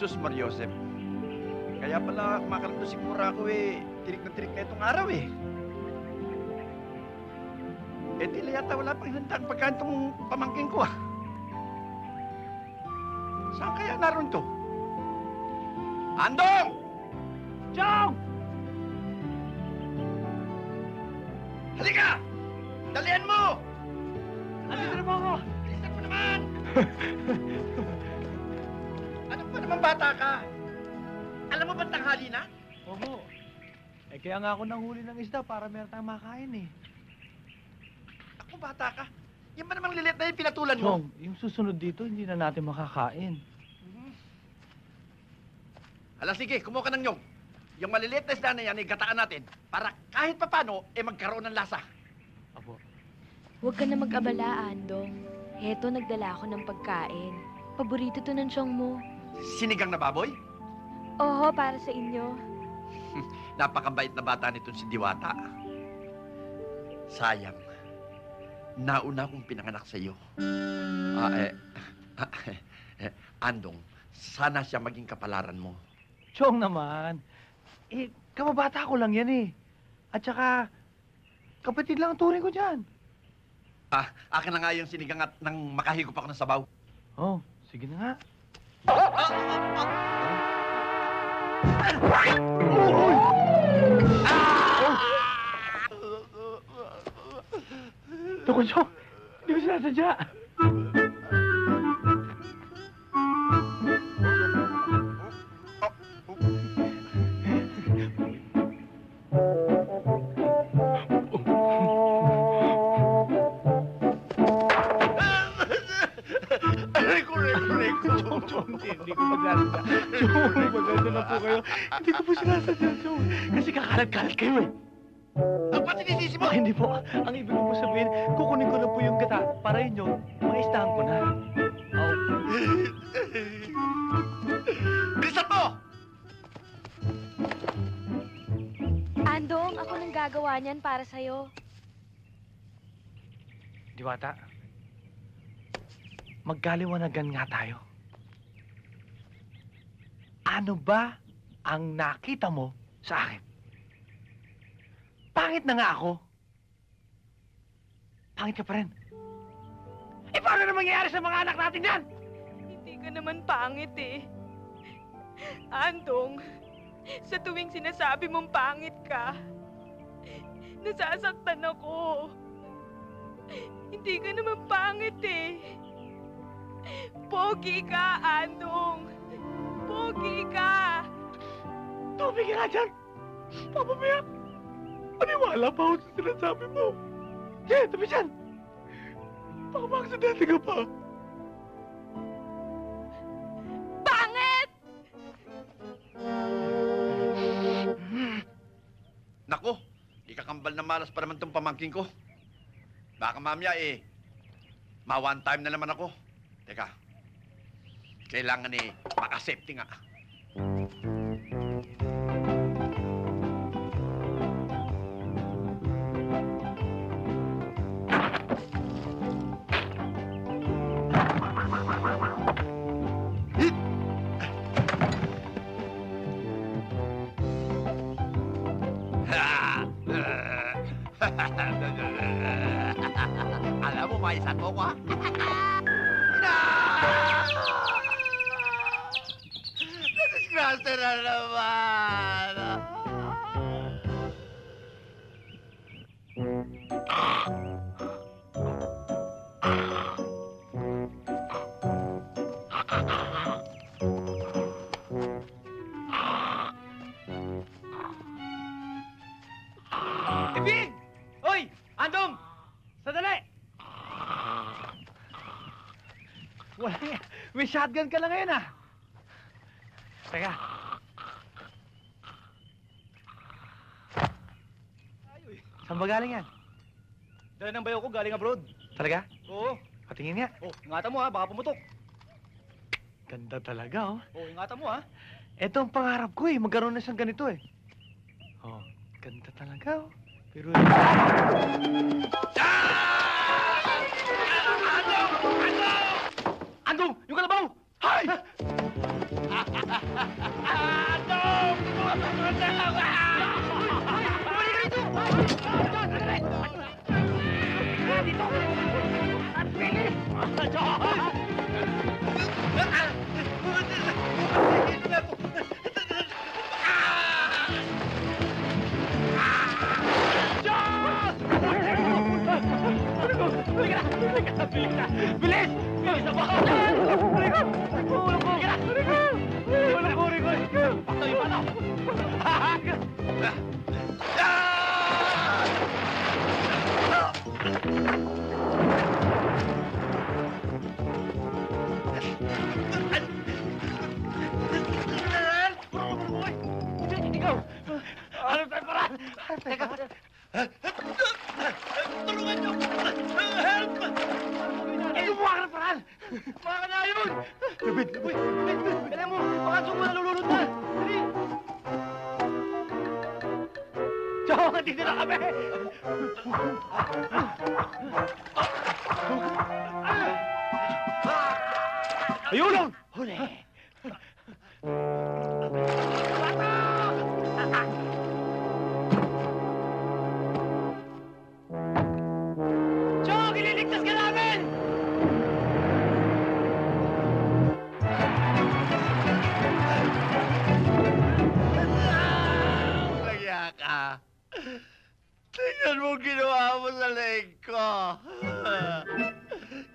Sus Mariosep. Kaya pala kumakalito si Mura ko tirik na tirik na itong araw tila yata wala pang hinandang pagkain itong pamangking ko Saan kaya naroon to? Andong! Chong! Halika! Dalian mo! Halika na po ako! Bilisan mo naman! Ano pa naman bata ka? Alam mo ba tanghali na? Oo. Kaya nga ako nanghuli ng isda para meron tayong makain Ako bata ka? Yan ba namang lilit na yung pinatulan mo? Chong, yung susunod dito, hindi na natin makakain. Ala sige, kumuha ka ng nyog. Yung maliliit na isda na yan, gataan natin para kahit papano, magkaroon ng lasa. Apo. Huwag ka na mag-abala, Andong. Heto, nagdala ako ng pagkain. Paborito to ng tiyong mo. Sinigang na baboy? Oo, para sa inyo. Napakabait na bata nitong si Diwata. Sayang. Nauna kong pinanganak sa iyo. Andong, sana siya maging kapalaran mo. Chong naman. Kababata ko lang yan At saka, kapatid lang ang turing ko dyan. Akin na nga yung sinigang at nang makahigop ako ng sabaw. Oh, sige na nga. Tukod, Chong. Hindi ko sinasadya. Hindi ko magsasadya. Chong, maganda na po kayo. Hindi ko po sinasadya, Chong. Kasi kakalat-kalat kayo Ba't sinisisi mo? Hindi po. Ang ibig ko po sabihin, kukunin ko na po yung gata para inyo, maistahan ko na. Bilisan mo! Andong, ako nang gagawa niyan para sa'yo. Diwata, magkaliwanagan nga tayo. Ano ba ang nakita mo sa akin? Pangit na nga ako. Pangit ka pa rin. Paano na mangyayari sa mga anak natin yan? Hindi ka naman pangit Andong, sa tuwing sinasabi mong pangit ka, nasasaktan ako. Hindi ka naman pangit Pogi ka, Andong. Pogi ka. Tubig ka nga dyan. Papabiyak. Maniwala pa ako sa sinasabi mo. Diyan, tabi dyan. Baka makaksidente ka pa. Pangit! Nako, ikakambal na malas pa naman itong pamangking ko. Baka mamaya ma-one time na naman ako. Teka, kailangan makasafety nga. Alam mo, maisan mo ko, ha? Nadisgrasya na naman. Ibig! Hoy! Andong! Sandali! Wala yan. May shotgun ka lang ngayon, Teka. Saan ba galing yan? Dala ng bayo ko galing abroad. Talaga? Oo. Patingin nga. Oh, ingatan mo baka pumutok. Ganda talaga, Oh, ingatan mo Ito ang pangarap ko, magkaroon na siyang ganito, Oh, ganda talaga, Pero... Andong! Andong! Yung kalabaw! Hay! Bilis! Bilis na baka! Ulong ko! Ulong ko, Rico! Patuloy pa na! Ikaw! Ano tayo paraan? Teka! Tulungan niyo! Help! Gumawa ka ng paraan! Mga ka na yun! David! Uy! Kailan mo! Baka sumo na lulunod na! Dali! Chong! Nandito na kami! Ayun! Huli! Chong! Ililigtas ka namin! Nagya ka. Tingnan mo ginawa mo sa leg ko.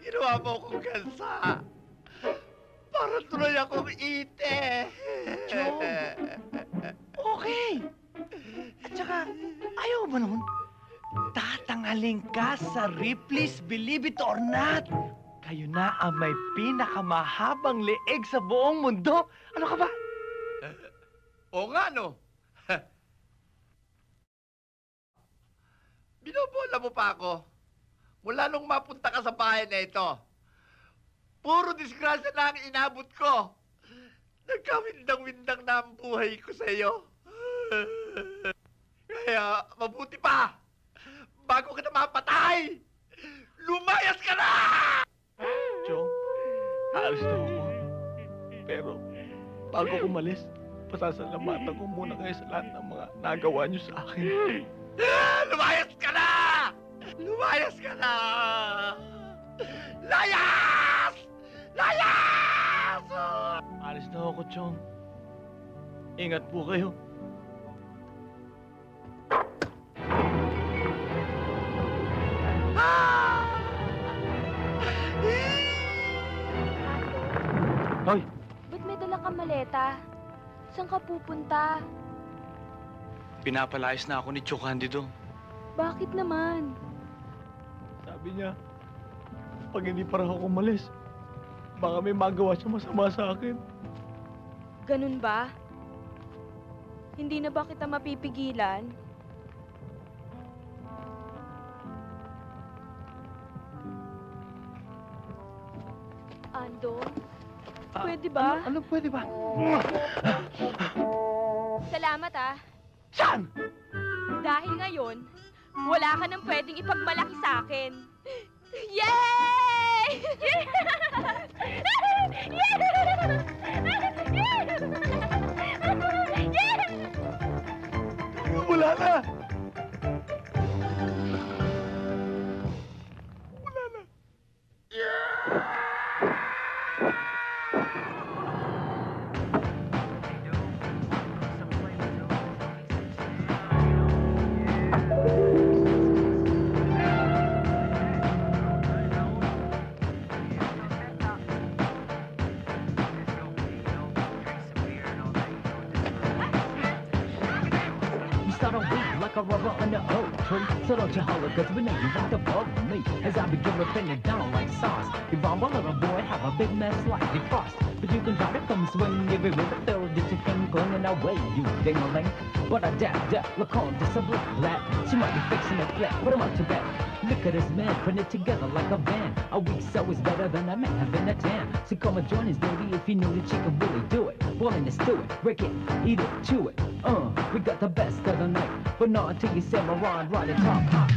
Ginawa mo akong kansa. Para tuloy akong ite. Chong! Okay! At saka, ayaw ba nun? Tatangaling ka sa Ripley's Believe It or Not! Kayo na ang may pinakamahabang leeg sa buong mundo! Ano ka ba? Oo nga, no? Binobola mo pa ako. Mula nung mapunta ka sa bahay na ito. Puro disgrasya na ang inabot ko. Nagkawindang-windang na ang buhay ko sa iyo. Kaya, mabuti pa. Bago ka na mapatay, lumayas ka na! Chong, aalis na ako. Pero, bago umalis, pasasalamatan ko muna kayo sa lahat ng mga nagawa niyo sa akin. Lumayas ka na! Lumayas ka na! Layas! Layas! Aalis na ako, Chong. Ingat po kayo. Hoy! Ba't may dala kang maleta? Saan ka pupunta? Pinapalayas na ako ni Chong Candido. Bakit naman? Sabi niya, pag hindi pa raw ako umalis, baka may magawa siya masama sa akin. Ganun ba? Hindi na ba kita mapipigilan? Ando, pwede ba? Ano pwede ba? Salamat Saan? Dahil ngayon, wala ka nang pwedeng ipagmalaki sa akin. Yay! Wala na! Start a week like a rubber on the oak tree. So don't you holler, cause we know you want to bug me. As I begin ripping it down like sauce. If I'm a little boy, have a big mess like the frost. But you can drop it from swing every river throw this you can go and away, you ding-a-ling. But I dap, look on this a black black. She might be fixing it flat, what am I to bet? Look at this man, putting it together like a band. A week so is better than a man having a tan. So come and join us, baby, if you know that you can really do it. Willing to stew it, break it, eat it, chew it. We got the best of the night, but not until you say Moran right at top hot.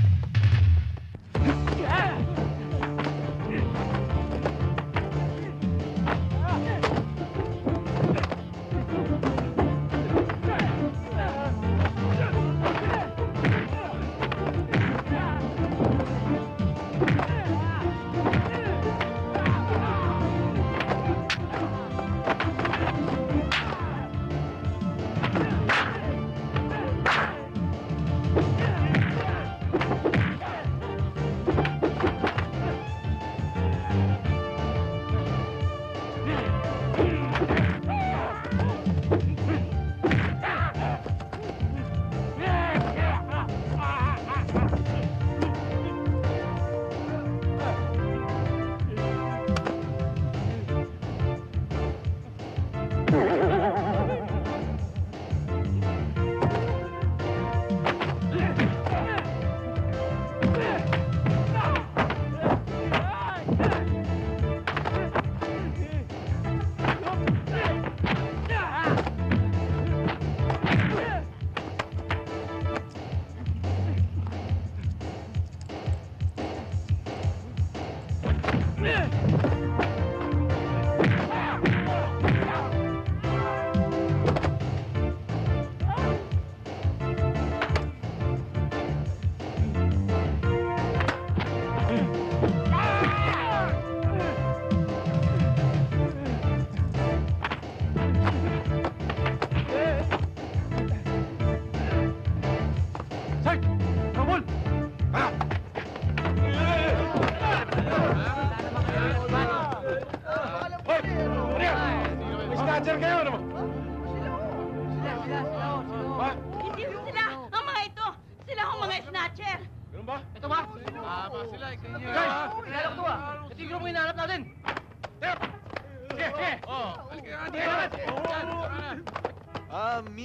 Hindi sila ang mga ito. Sila ang mga snatcher.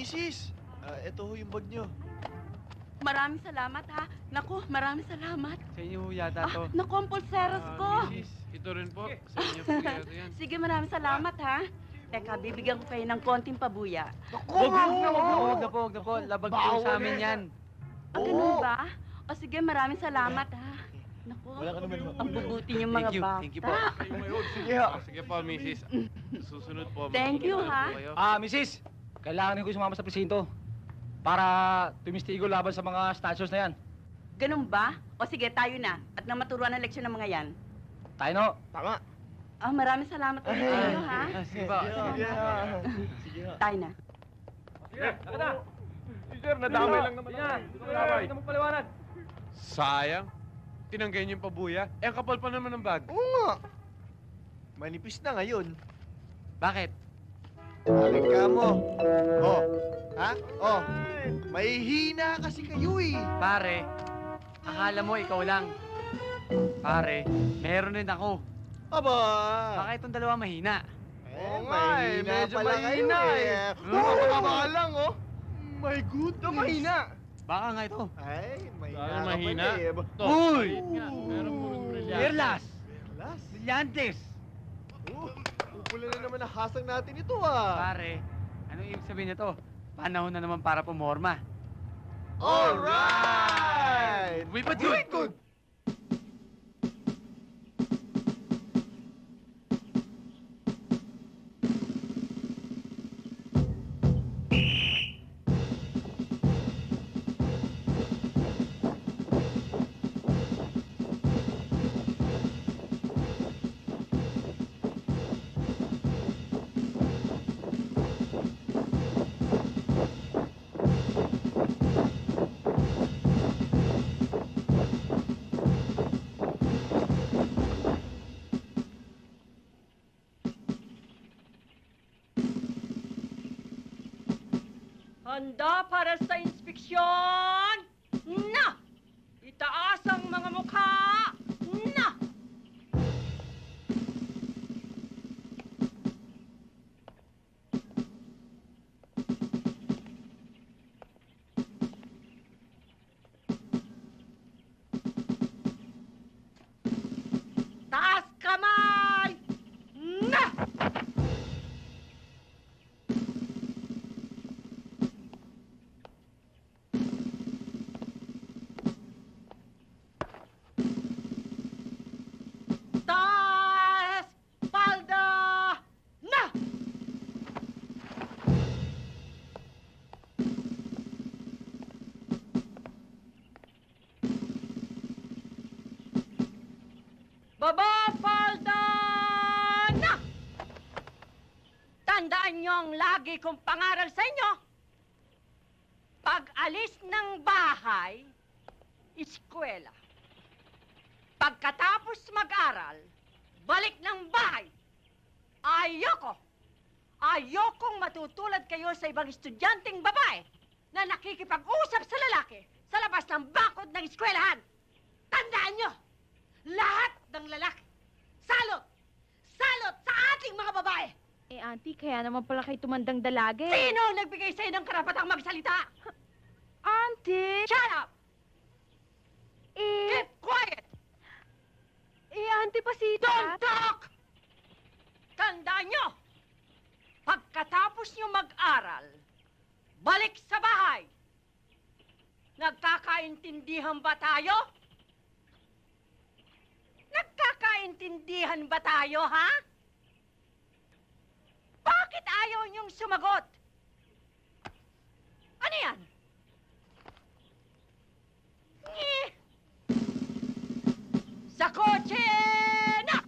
Mrs. Ito ho yung bag nyo. Maraming salamat ha. Naku, maraming salamat. Sa inyo ho yata to. Naku, ang pulseros ko. Ito rin po. Sa inyo po yata yan. Sige, maraming salamat ha. Teka, bibigyan ko kayo ng konting pabuya. Huwag na po. Labag po sa amin yan. Ganun ba? O sige, maraming salamat ha. Naku, ang bubuti niyong mga bata. Thank you po. Sige ho. Sige po, Mrs. Susunod po. Thank you, ha. Kayo. Mrs. Kailangan ko sumama sa presinto para tumistigo laban sa mga statues na yan. Ganun ba? O sige, tayo na. At nang maturuan ang leksyon ng mga yan. Tayo no. Tama. Maraming salamat ulit sa inyo, ha? Sige po. Tayo na. Sir, nadamay lang naman. Hindi na magpaliwanag. Sayang. Tinanggay niyo yung pabuya. Eh, ang kapal pa naman ng bag. Oo nga. Manipis na ngayon. Bakit? Balik ka mo. Oh. Ha? Oh. Mahihina kasi kayo eh. Pare, akala mo ikaw lang. Pare, meron din ako. Aba. Baka itong dalawa mahina. Oo nga eh. Medyo mahina eh. Baka lang oh. My goodness. Mahina. Baka nga ito. Ay, mahina Lalo ka mahina. pala eh. Ito. Uy! maliit nga. Meron po rin brilyante. Perlas! Las. Brillantes! Pupula na naman ang hasang natin ito ah. Pare, anong ibig sabihin nito? Panahon na naman para pumorma. Alright! Uy, ba't yun? Good! Handa para sa inspeksyon! Na! Itaas ang mga mukha! Na! Taas kamay! Na! Taas! Palda! Na! Baba! Palda! Na! Tandaan niyo ang lagi kong pangaral sa inyo. Pag-alis ng bahay, eskwela. Pagkatapos mag-aral, balik ng bahay. Ayokong matutulad kayo sa ibang estudyanteng babae na nakikipag-usap sa lalaki sa labas ng bakod ng eskwelahan. Tandaan nyo, lahat ng lalaki, salot sa ating mga babae. Eh, auntie, kaya naman pala kayo tumandang dalaga eh. Sino ang nagbigay sa'yo ng karapatang magsalita? Auntie! Shut up! Eh, Keep quiet! auntie Pasita. Don't talk! Tandaan nyo! Pagkatapos nyo mag-aral, balik sa bahay. Nagkakaintindihan ba tayo? Nagkakaintindihan Nagkakaintindihan ba tayo, ha? Bakit ayaw niyong sumagot? Ano yan? Eh. Sa kotse na!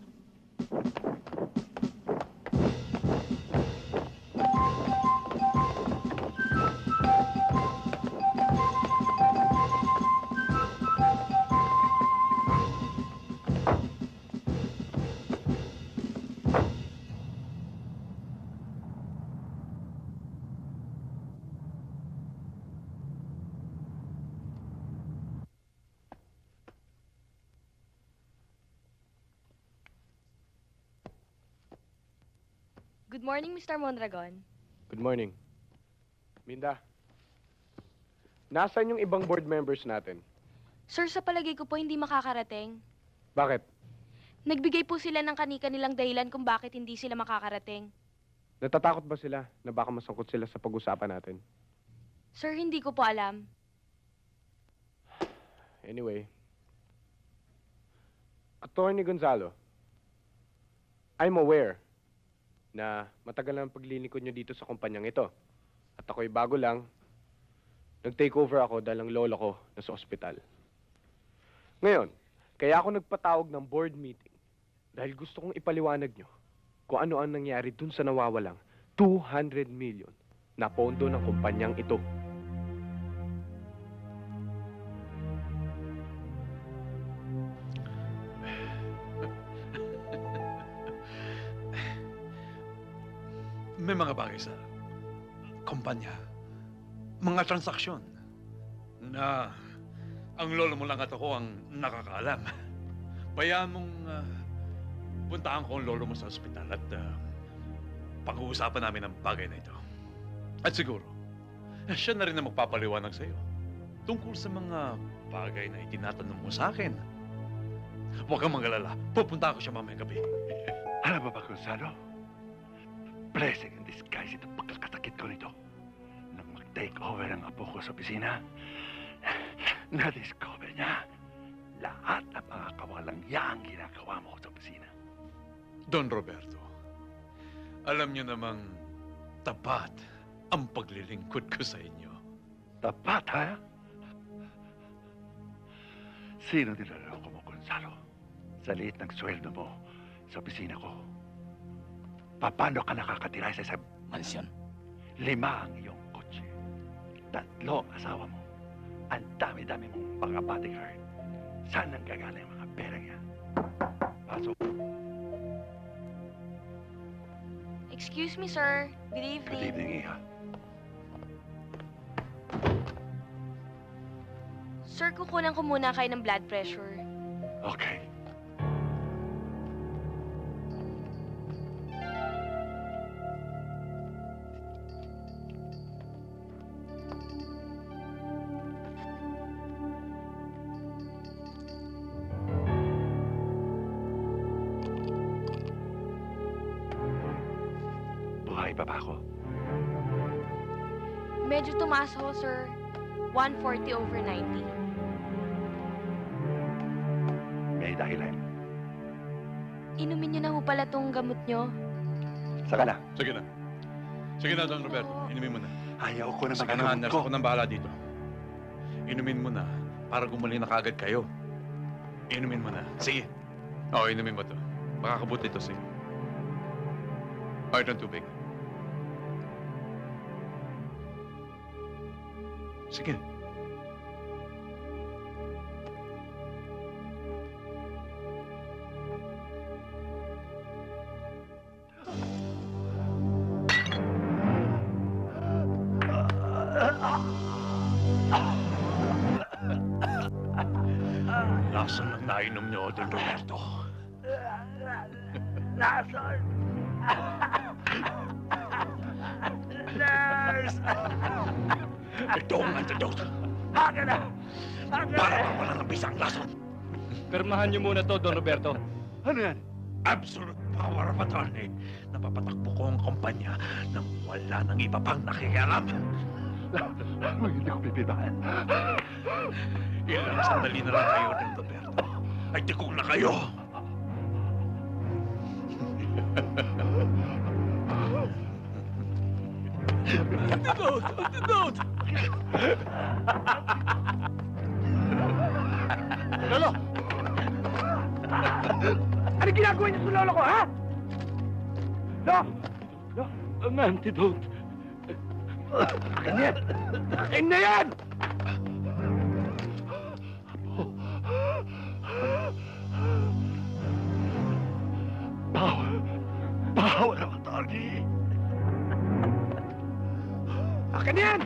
Good morning, Mr. Mondragon. Good morning. Minda, nasaan yung ibang board members natin? Sir, sa palagay ko po hindi makakarating. Bakit? Nagbigay po sila ng kanika nilang dahilan kung bakit hindi sila makakarating. Natatakot ba sila na baka masangkot sila sa pag-usapan natin? Sir, hindi ko po alam. Anyway, Attorney Gonzalo, I'm aware na matagal na ang paglilingkod nyo dito sa kumpanyang ito. At ako'y bago lang, nag-take over ako dahil ang lolo ko nasa ospital. Ngayon, kaya ako nagpatawag ng board meeting dahil gusto kong ipaliwanag nyo kung ano ang nangyari dun sa nawawalang 200 million na pondo ng kumpanyang ito. May mga bagay sa kumpanya, mga transaksyon na ang lolo mo lang at ako ang nakakaalam. Bayaan mong puntahan ko ang lolo mo sa ospital at pag-uusapan namin ang bagay na ito. At siguro, siya na rin ang magpapaliwanag sa iyo tungkol sa mga bagay na itinatanong mo sa akin. Huwag kang mag-alala. Pupunta ko siya mamayang gabi. Alam mo ba, Gonzalo? Blessing in disguise itong pagkakatakit ko nito. Nang mag-take over ang apo ko sa opisina, na-discover niya lahat ng mga kawalang yaang ginagawa mo sa opisina. Don Roberto, alam niyo namang tapat ang paglilingkod ko sa inyo. Tapat, ha? Sino niloloko mo, Gonzalo? Sa liit ng sweldo mo sa opisina ko. Paano ka nakakatira sa isang mansyon? 5 ang iyong kotse. 3 ang asawa mo. Ang dami-dami mong mga bodyguard. Saan ang gagana yung mga pera yan? Pasok. Excuse me, sir. Good evening. Good evening, Iha. Sir, kukunan ko muna kayo ng blood pressure. Okay. Buhay pa ba ako? Medyo tumaas ho, sir. 140/90. May dahilan. Inumin niyo na ho pala tong gamot niyo. Saka na. Sige na. Sige na, Don Roberto. Inumin mo na. Ayaw ko na Sige na, magagamot nurse. ko. Ako nang bahala dito. Inumin mo na para gumaling na kagad kayo. Inumin mo na. Sige. Oo, inumin mo to. Makakabuti to sa'yo. Ito ang tubig. Sige. Nasaan ang nainom niyo, Don Roberto? Nasaan? Nurse! Ito ang antidote. Haga na! Para mawala ng bisang lason. Pirmahan niyo muna to, Don Roberto. Ano yan? Absolute power of attorney. Napapatakbo ko ang kumpanya nang wala nang iba pang nakikialam. Hindi ko pipirmahan. Ilang sandali na lang kayo, Don Roberto. Ay tikong na kayo. Lolo! Ano ginagawa niyo sa lolo ko, ha? Lo! Lo! Ang antidote. Akin yan! Akin na yan! Bawal ang attorney. Akin yan!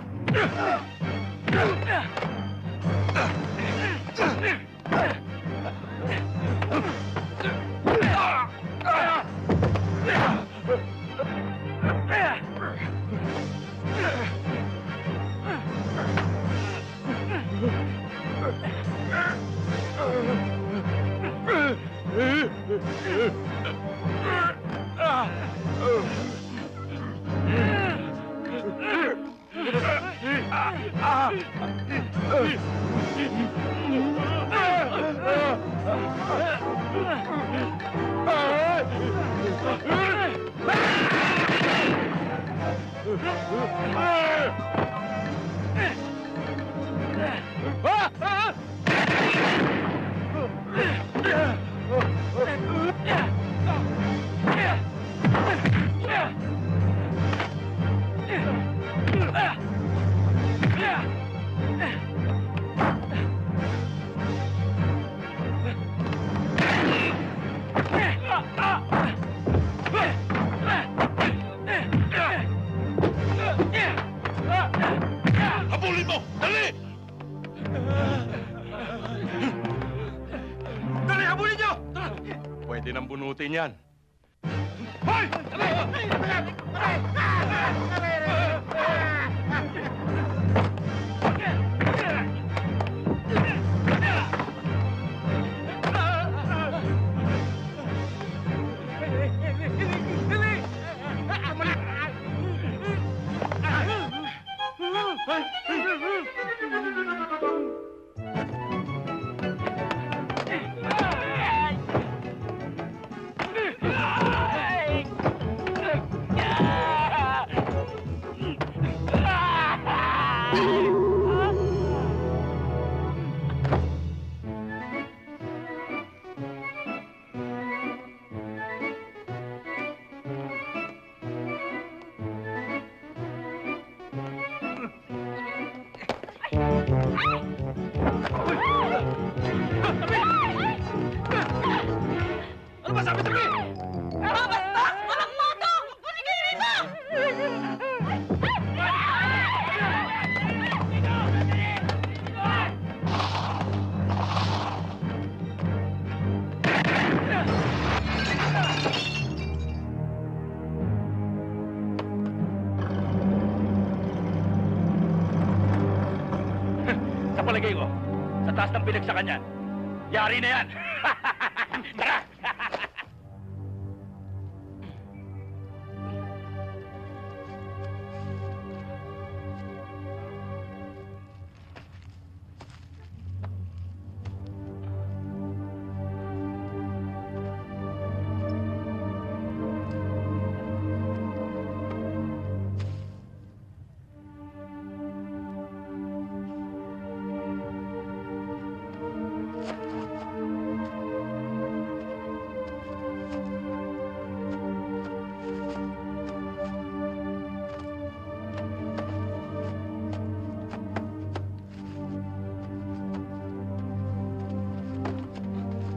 Habulin mo! Dali! Dali, habulin niyo! Pwede nang bunutin yan. Hoy! Ano ba sabi-sabi? Babastos! Walang moto! Kunin kayo rito! Sa palagay ko, sa taas ng bilag sa kanya, yari na yan. Tara!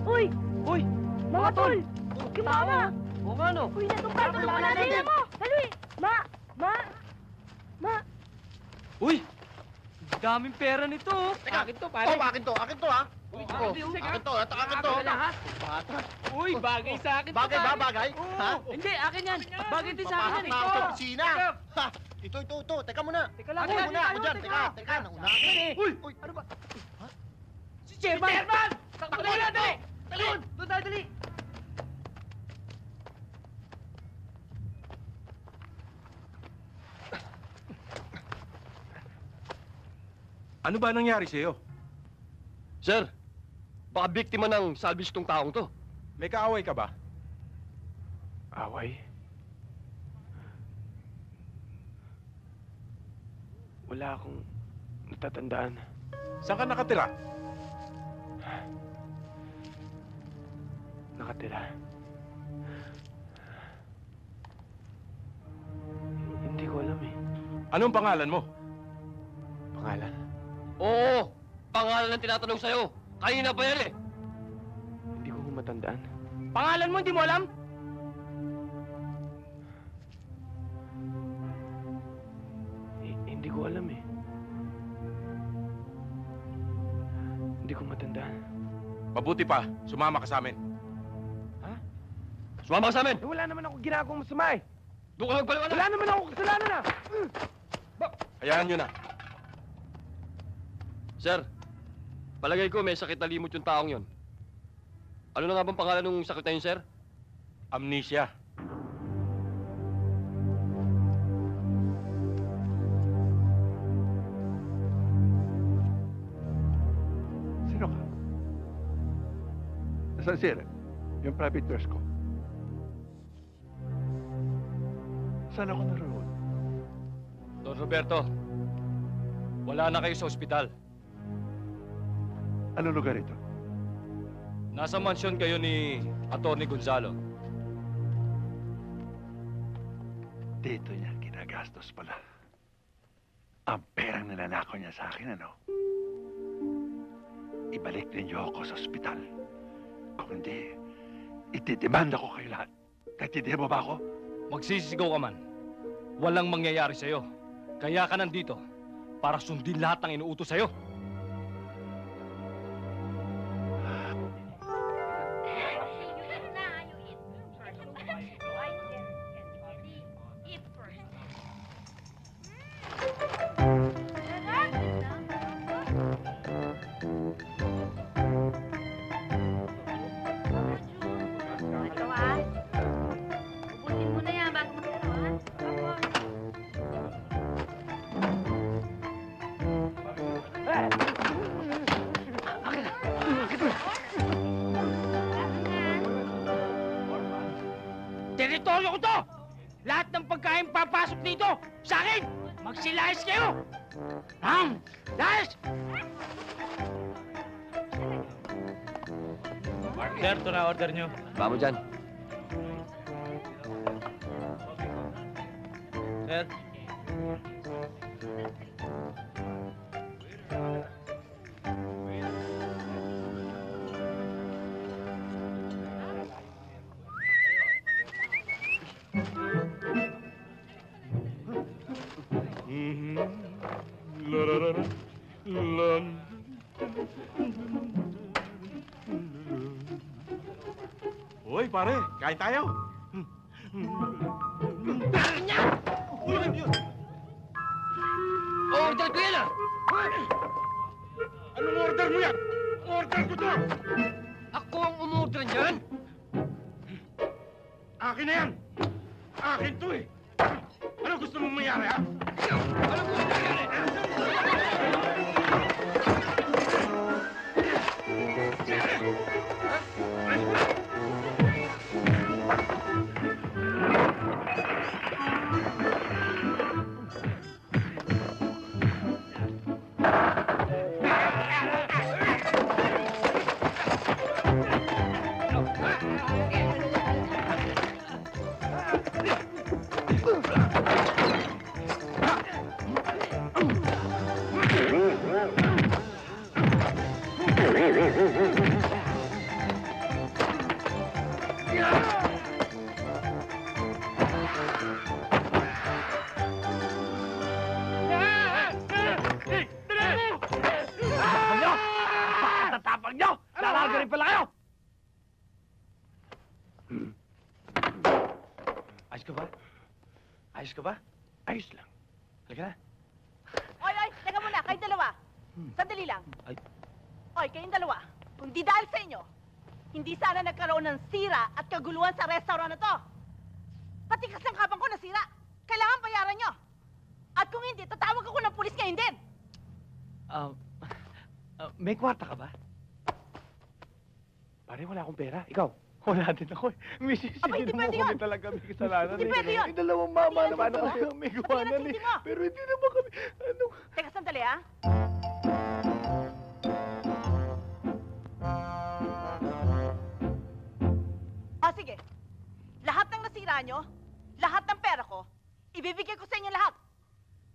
Uy! Uy! Mga tol! Yung mama! O nga no? Uy, natumpado ng natin mo! Dali! Ma! Uy! Daming pera nito, oh. Akin to, pare. Akin to, ha? Akin to, akin to. Uy, bagay sa akin. Bagay ba, bagay? Ha? Hindi, akin yan. Bagay din sa akin yan, Papahak na ako sa ito. opisina. Ha? Ito. Teka muna. Teka lang, Ako muna, ako dyan. Teka, nauna ako. Uy, Ano ba? Si Chairman! Chairman! Takbo na yan, dali! Doon! Doon tayo, dali! Ano ba nangyari sa'yo? Sir, baka biktima ng salvage tong taong to. May kaaway ka ba? Away? Wala akong natatandaan. Saan ka nakatira? Nakatira. Hindi ko alam eh. Anong pangalan mo? Pangalan? Oo! Pangalan ang tinatanong sa'yo. Kanina pa yan eh. Hindi ko matandaan. Pangalan mo, hindi mo alam? Hindi ko alam eh. Hindi ko matandaan. Mabuti pa, sumama ka sa amin. Sumama ka sa amin! Eh, wala naman ako ginagawang masama eh. Doon ka magpaliwanag! Wala naman ako kasalanan ah! Hayaan nyo na. Sir, palagay ko may sakit na limot yung taong yon. Ano na nga bang pangalan ng sakit na yun, sir? Amnesia. Sino ka? Nasaan sir? Yung private nurse ko. Saan ako naroon? Don Roberto, wala na kayo sa ospital. Ano lugar ito? Nasa mansyon kayo ni Atty. Gonzalo. Dito niya ginagastos pala. Ang perang nananakaw niya sa akin, ano? Ibalik ninyo ako sa ospital. Kung hindi, itidemanda ko kayo lahat. Kaintindihan mo ba ako? Magsisisigaw ka man. Walang mangyayari sa'yo. Kaya ka nandito para sundin lahat ng inuutos sa'yo. Teritoryo ko to! Lahat ng pagkain papasok dito, sa akin! Magsilayas kayo! Layas! Sir, ito na order nyo. Vamos dyan. Sir. Hoy, pare, kain tayo. Order ko yan ah! Anong order mo yan? Order ko to! Ako ang umorder niyan! Akin na yan! Akin to eh! Ano gusto mong mayari, ha? Ano gusto mo nangyari? Tatapang nyo! Lalaga rin pala kayo! Ayos ka ba? Ayos ka ba? Ayos lang. Halika na. Oy, teka muna, kayong dalawa. Sandali lang. Ay. Oy, kayong dalawa. Kung di dahil sa inyo, hindi sana nagkaroon ng sira at kaguluhan sa restaurant na to. Pati kasangkapan ko nasira. Kailangan bayaran nyo. At kung hindi, tatawag ako ng pulis ngayon din. May kwarta ka ba? Pare, wala akong pera. Ikaw? Wala din ako eh. Misis, Aba, hindi mo pwede kami yun. talaga may kasalanan Hindi pwede yun. May dalawang mama Hindi naman yan ako totoo. may Sabihin gawanan ang eh. titi mo. Pero hindi naman kami, ano? Teka, sandali ah. O sige, lahat ng nasira nyo, lahat ng pera ko, ibibigay ko sa inyo lahat.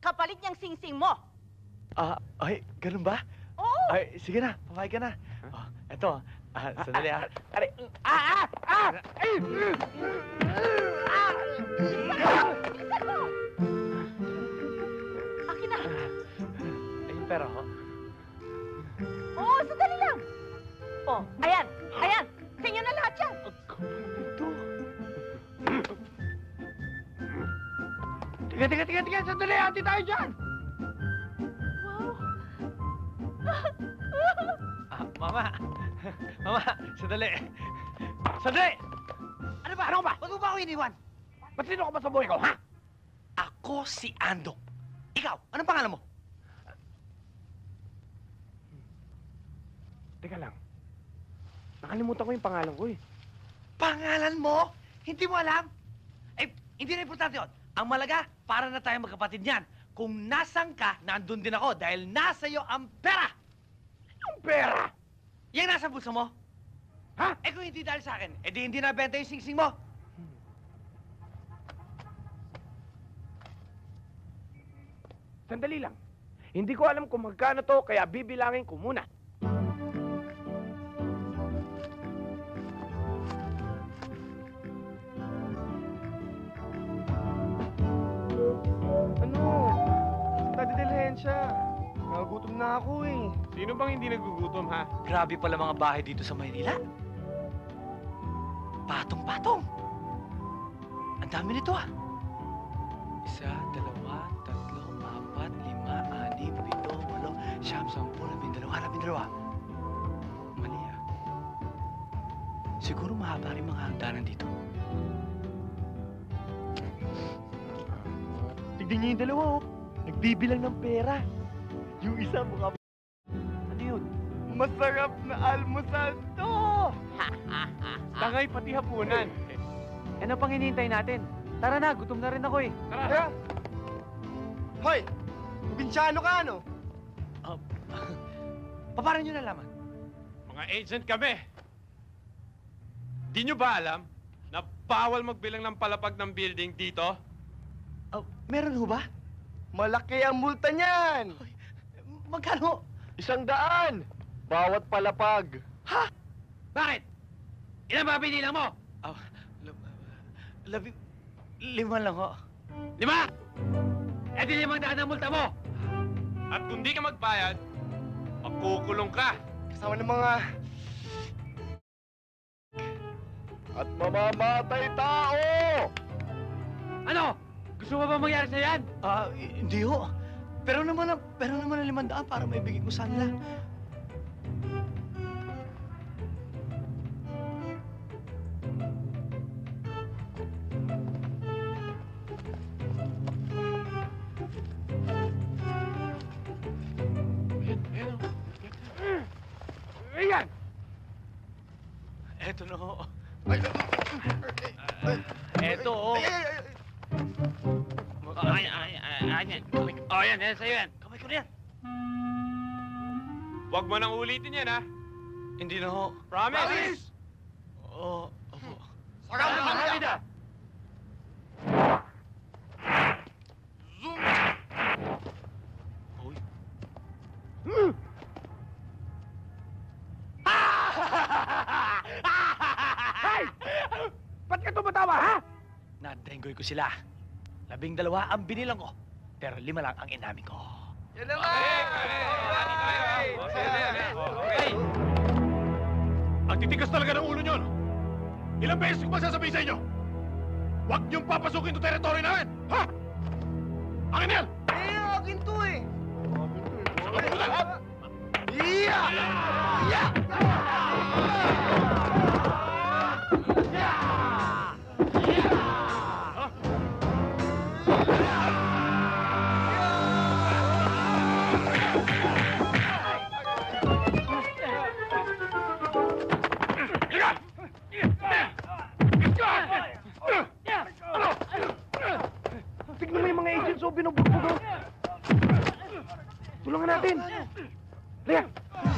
Kapalit niyang sing-sing mo. Ay, ganun ba? Oo. Ay, sige na, papayag ka na. Oh, eto, sandali ah. Aray, Bilisan mo! Akin na. ay, yung pera ko. Oo, sandali lang. Oh, ayan, ayan. Sa inyo na lahat yan. Ito. Tiga, sandali, hati tayo dyan. Mama, sandali. Sandali! Ano ba? Ba't mo ba ako iniwan? Ba't sino ka ba sa buhay ko, ha? Ako si Andong. Ikaw, anong pangalan mo? Teka lang. Nakalimutan ko yung pangalan ko eh. Pangalan mo? Hindi mo alam? Eh, hindi na importante yun. Ang malaga, para na tayo magkapatid niyan. Kung nasan ka, nandun din ako dahil nasa iyo ang pera! Ang pera? Yan nasa bulsa mo? Ha? Eh kung hindi dahil sa akin, eh di hindi nabenta yung sing-sing mo. Sandali lang. Hindi ko alam kung magkano to, kaya bibilangin ko muna. Ano? Nadidilhensya. Nagugutom na ako eh. Sino bang hindi nagugutom, ha? Grabe pala mga bahay dito sa Maynila. Patong-patong. Ang dami nito ah. 1, 2, 3, 4, 5, 6, 7, 8, 9, 10, 11, 12. Mali ah. Siguro mahaba rin mga hagdanan dito. Tignan niyo yung dalawa oh. Nagbibilang ng pera. Yung isa mukha... Ano yun? Masarap na almusal to! Tangay pati hapunan. Ano pang hinihintay natin? Tara na, gutom na rin ako eh. Tara! Hoy! Probinsyano ka, ano? Paano nyo nalaman? Mga agent kami. Di nyo ba alam na bawal magbilang ng palapag ng building dito? Meron ho ba? Malaki ang multa niyan! Magkano? 100! Bawat palapag. Ha? Bakit? Ilan ba binilang mo? 5 lang ho. 5! Eh di 500 ang multa mo! At kung di ka magbayad, makukulong ka. Kasama ng mga... At mamamatay tao! Ano? Gusto mo ba mangyari sa yan? Hindi ho. Pero naman ang 500 para maibigay ko sa nila. Ayan! Eto na ho. Eto ho. Yan, sa'yo yan. Kamay ko na yan. Huwag mo nang ulitin yan, ha? Hindi na ho. Promise! Oo, opo. Sakal! Hoy. Hey! Ba't ka tumatawa, ha? Nadenggoy ko sila. 12 ang binilang ko. Pero 5 lang ang inamin ko. Yan naman! Hey! Ang titigas talaga ng ulo nyo, no? Ilang beses ko ba sasabihin sa inyo? Huwag niyong papasukin itong teritoryo namin! Ha? Akin yan! Akin to eh! Sa kapulan!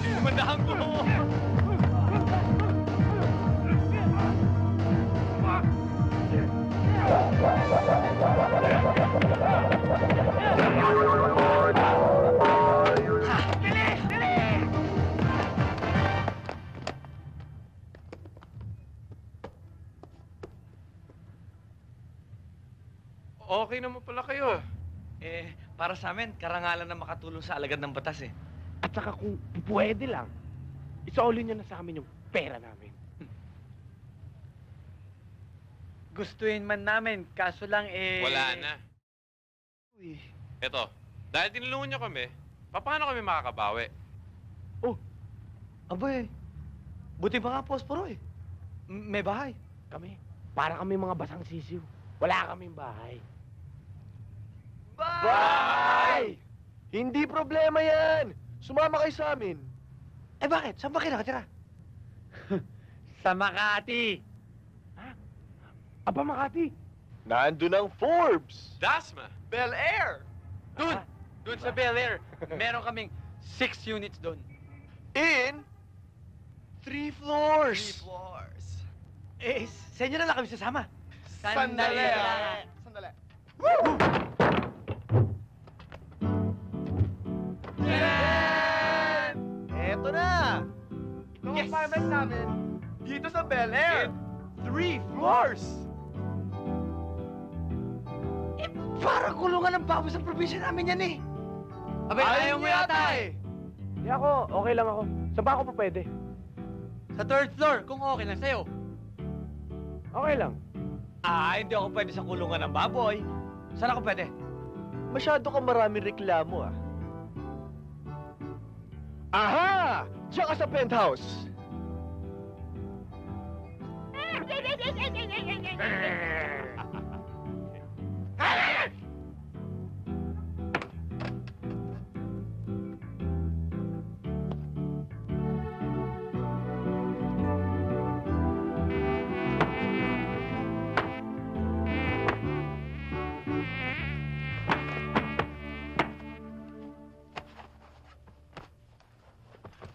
Sinumandahan ko! Okay naman pala kayo. Para sa amin, karangalan na makatulong sa alagad ng batas eh. At saka kung pwede lang, isauli niyo na sa amin yung pera namin. Gustuin man namin, kaso lang Wala na. Eto, dahil tinulungan niyo kami, paano kami makakabawi? Abay, buti pa nga posporo eh. May bahay. Kami, para kami mga basang sisiw. Wala kaming bahay. Bye! Hindi problema yan! Sumama kayo sa amin. Eh bakit? Saan ba kayo nakatira? Sa Makati. Aba, Makati. Nandun ang Forbes. Dasma! Bel Air. Doon sa Bel Air, meron kaming 6 units doon. In 3 floors. Sa inyo na lang kami sasama. Sandali. Eto na! Itong apartment namin dito sa Bel Air. 3 floors. Parang kulungan ng baboy sa probinsya namin yan eh. Abay, Ayaw mo yata eh. Hindi ako, okay lang ako. Saan ba ako pa pwede? Sa 3rd floor, kung okay lang sa'yo. Okay lang. Hindi ako pwede sa kulungan ng baboy. Saan ako pwede? Masyado ka maraming reklamo ah. Aha! Diyan ka sa penthouse.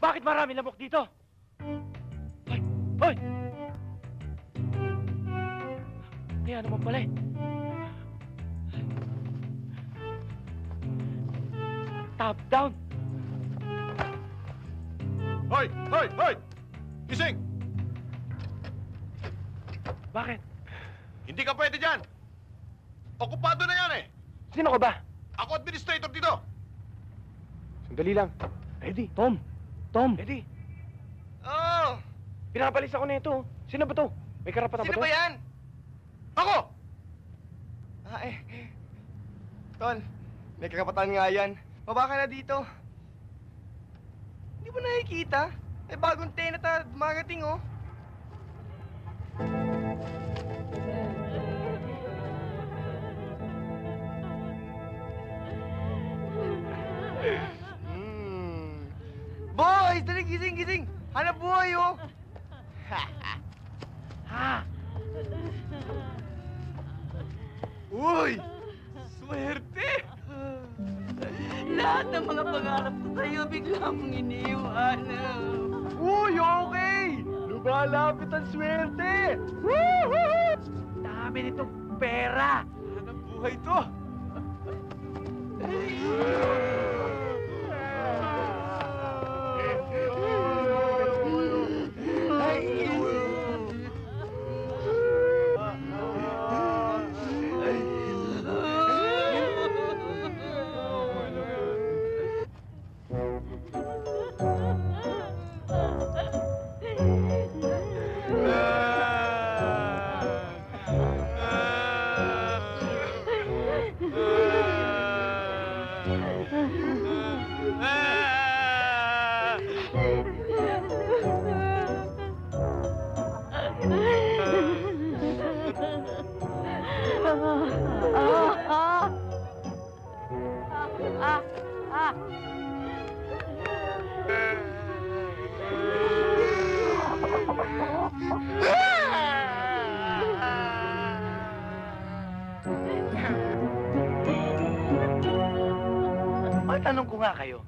Bakit marami lamok dito? Hoy! Hoy! Kaya naman pala eh. Top down! Hoy! Hoy! Hoy! Gising! Bakit? Hindi ka pwede dyan! Okupado na yan eh! Sino ka ba? Ako administrator dito! Sandali lang. Ready? Tom! Tom! Ready? Oh! Pinapalis ako na ito. Sino ba to? May karapatan ba Sino to? ba yan? Ako! Tol, may kakapatan nga yan. Baba ka na dito. Hindi mo nakikita? May bagong tenant na dumagating, oh. Boys, dali, gising, gising. Hanap buhay, oh. Ha? Uy! Swerte! Lahat ng mga pangarap ko sa'yo bigla mong iniiwanan. Uy, okay! Lumalapit ang swerte! Woo-hoo! Dami nitong pera! Hanap buhay to! Tanong ko nga kayo,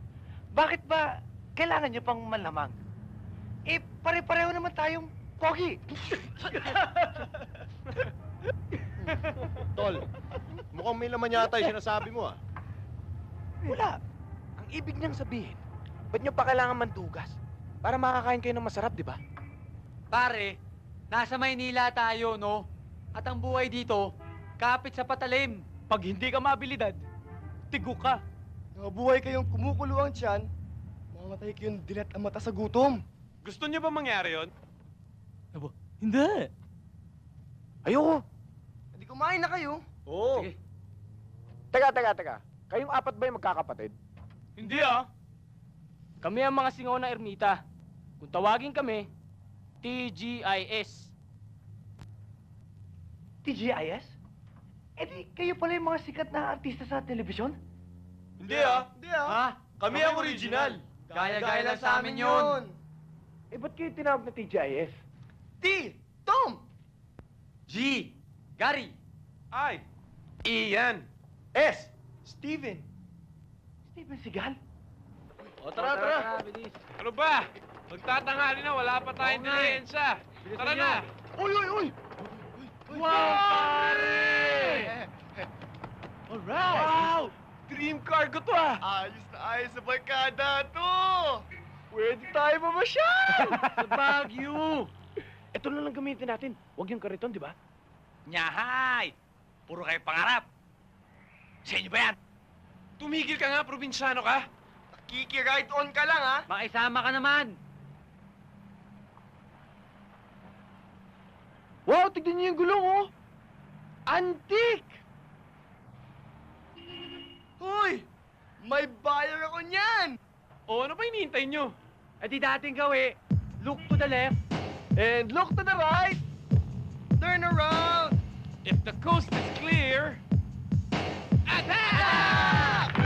bakit ba kailangan nyo pang malamang. Eh, pare-pareho naman tayong pogi. Tol, mukhang may laman yata yung sinasabi mo, ah. Wala. Ang ibig niyang sabihin, ba't nyo pa kailangan mandugas? Para makakain kayo ng masarap, di ba? Pare, nasa Maynila tayo, no? At ang buhay dito, kapit sa patalim. Pag hindi ka mabilidad, tigo ka. Nabuhay kayong kumukulo ang tiyan, mamatay kayong dilat ang mata sa gutom. Gusto niyo ba mangyari yon? Hindi. Ayoko. Hindi kumain na kayo. Oo. Sige. Teka. Kayong apat ba yung magkakapatid? Hindi ah. Kami ang mga singaw ng ermita. Kung tawagin kami, TGIS. TGIS? Eh di, kayo pala yung mga sikat na artista sa telebisyon? Hindi, ah. Ha? Kami ang original. Gaya-gaya lang sa amin yun. Eh, ba't kayo tinawag na TGIS? T! Tom! G. Gary. Ay! Ian! S! Steven! Steven Seagal? O, tara. Bilis. Ano ba? Magtatanghali na, wala pa tayong nilihensya. Tara na! Uy! Wow, pare! Alright! Wow! Dream car ko to, ah. Ayos na ayos sa barkada to! Pwede tayo mamasyal! Sa Baguio! Ito na lang gamitin natin. Huwag yung kariton, di ba? Nyahay! Puro kayo pangarap! Sa inyo ba yan? Tumigil ka nga, probinsyano ka. Kiki-ride on ka lang, ha? Makisama ka naman. Wow, tignan niyo yung gulong, oh! Antique! Hoy! May buyer ako niyan! O, ano pa hinihintay nyo? At di dating gawi, look to the left. And look to the right! Turn around! If the coast is clear... Attack!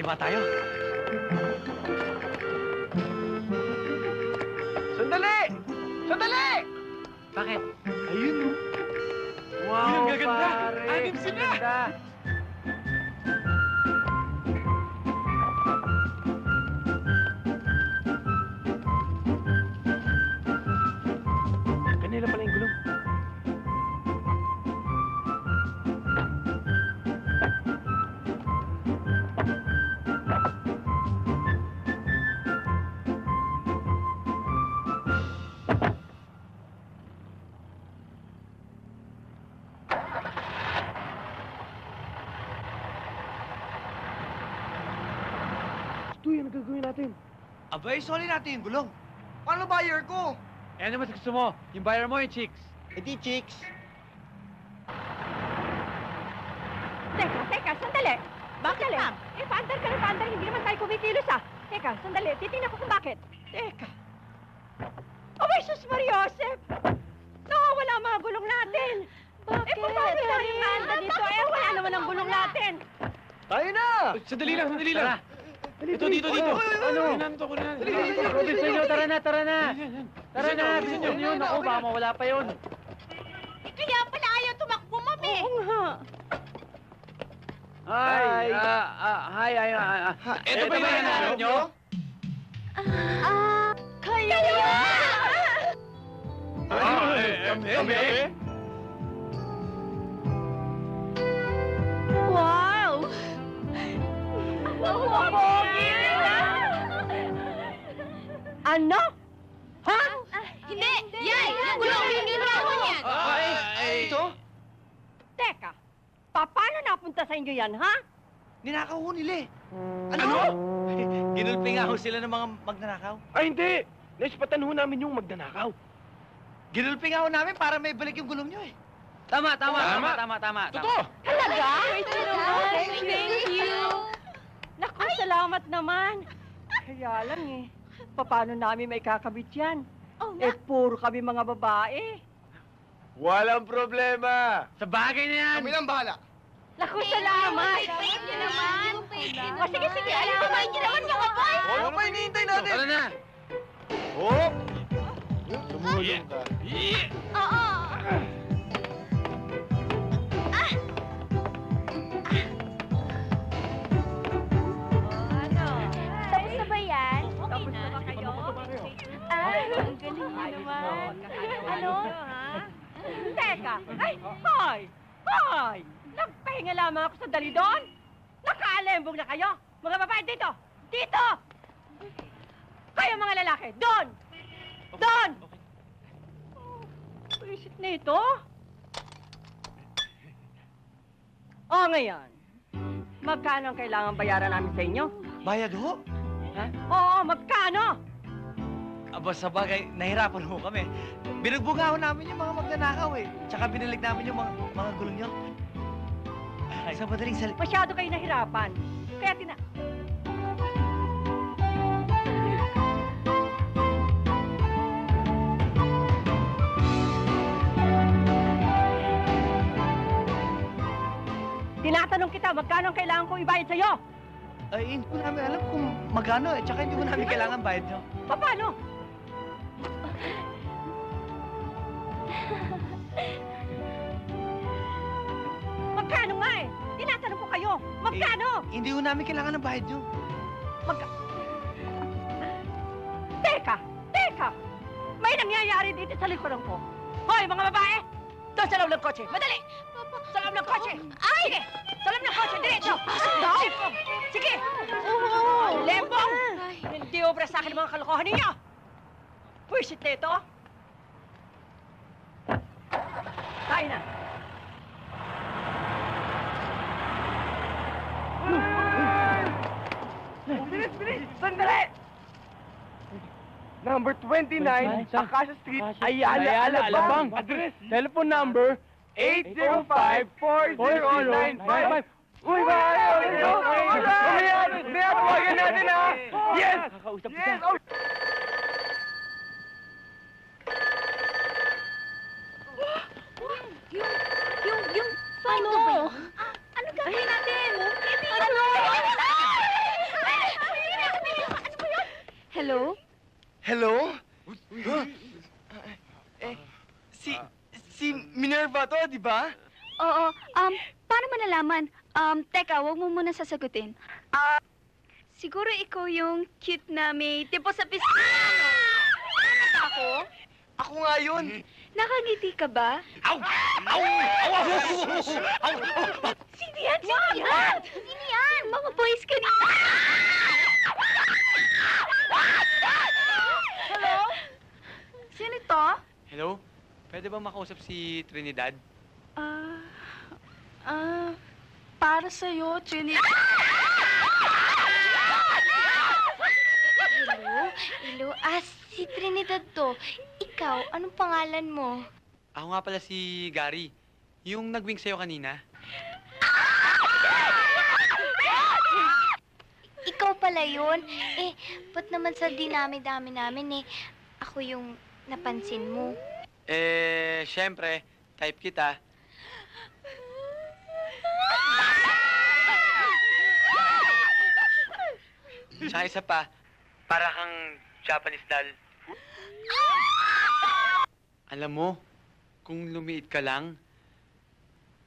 Diba tayo? Sandali! Bakit? Ayun, oh. Wow, Uy, ang gaganda! pare! Anim sila! Ganda. Kanila pala yung gulong. Ito yan ang gagawin natin. Abay, soli natin yung gulong. Paano buyer ko? Eh, ano mas gusto mo? Yung buyer mo, yung chicks. Eh di, chicks. Teka, sandali. Bakit lang? Eh, paandar ka na paandar. Hindi naman tayo kumikilos, ah. Teka, sandali. Titingnan ko kung bakit. Teka. Abay, sus Mariosep! Nakawala ang mga gulong natin. Bakit? Eh, paano lang yung handa dito? Eh, wala naman ang gulong natin. Tayo na! Sandali lang. Tara. Ito, dito. Ano? Kunan to. Robinson nyo, tara na. Tara na, bilisan bilisan nyo. nyo. Naku, baka mawala pa yun. Kaya pala ayaw tumakbo, mami. Oo nga. Hi! Ito ba yung hinahanap nyo? Kayo! Kami? Wow! Ano? Ha? Hindi! Yay! Gulong hinitawan yan! Ito? Teka, paano napunta sa inyo yan, ha? Ninakaw ho nila eh. Ano? Ginulpi nga ho sila ng mga magnanakaw. Ay, hindi! Naispatan ho namin yung magnanakaw. Ginulpi nga ho namin para may balik yung gulong nyo eh. Tama. Totoo! Talaga? Thank you. Naku, salamat naman. Kaya lang eh, paano namin may kakabit yan? Puro kami mga babae. Walang problema. Sa bagay na yan. Kami lang bahala. Naku, salamat. Thank you naman. O, sige, alam mo ba, hindi naman mga boy. Ano pa hinihintay natin? Tara na. Hop! Tumulong ka. Oo. Ano? Tapos na ba yan? Tapos na ba kayo? Ang galing mo naman. Ano? Teka! Ay, hoy! Hoy! Nagpahinga lamang ako sa dali doon? Nakaalembong na kayo? Mga babae dito! Dito! Kayo mga lalaki, doon! Doon! Pulisit na ito? O ngayon, magkano ang kailangan bayaran namin sa inyo? Bayad ho? Oo, magkano? Aba, sa bagay, nahirapan ho kami. Binugbunga ho namin yung mga magnanakaw eh. Tsaka binilig namin yung mga gulong nyo. Sa madaling salita. Masyado kayo nahirapan. Kaya tinatanong kita, magkano ang kailangan kong ibayad sa'yo? Ay, hindi ko namin alam kung magkano eh. Tsaka hindi ko namin kailangan bayad nyo. Paano? Magkano nga eh? Tinatanong ko kayo, magkano? Hindi ko namin kailangan ng bayad nyo. Teka! May nangyayari dito sa likuran ko. Hoy, mga babae! Doon sa loob ng kotse! Madali! Sa loob ng kotse! Ay! Sige! Sa loob ng kotse! Diretso! Sige! Lembong! Hindi obra sa akin ang mga kalokohan ninyo! Pwisit na ito! Tayo na! Bilis! Sandali! Number 29, Acacia Street, Ayala, Alabang. Address, Telephone number 805-40955. Uy, bahay! May tawagan natin, ha? Yes! Kakausap Yes! Yung phone mo. Ano gagawin natin? Ano? Hello? Hello? Si Minerva to, di ba? Oo, paano mo nalaman? Teka, wag mo muna sasagutin. Siguro ikaw yung cute na may tipo sa pisngi, ano? Tama ba ako? Ako nga yun. Nakangiti ka ba? Aw! Aw! Aw! Aw! Sino yan? Sino yan? Sino yan? Mga boys kanina. Hello? Sino to? Hello? Pwede ba makausap si Trinidad? Para sa'yo, Trinidad. Hello? Si Trinidad to. Ikaw, anong pangalan mo? Ako nga pala si Gary. Yung nag-wing sa'yo kanina. Ikaw pala yun? Ba't naman sa dinami-dami namin ako yung napansin mo? Siyempre, type kita. Tsaka isa pa, para kang Japanese doll. Alam mo, kung lumiit ka lang,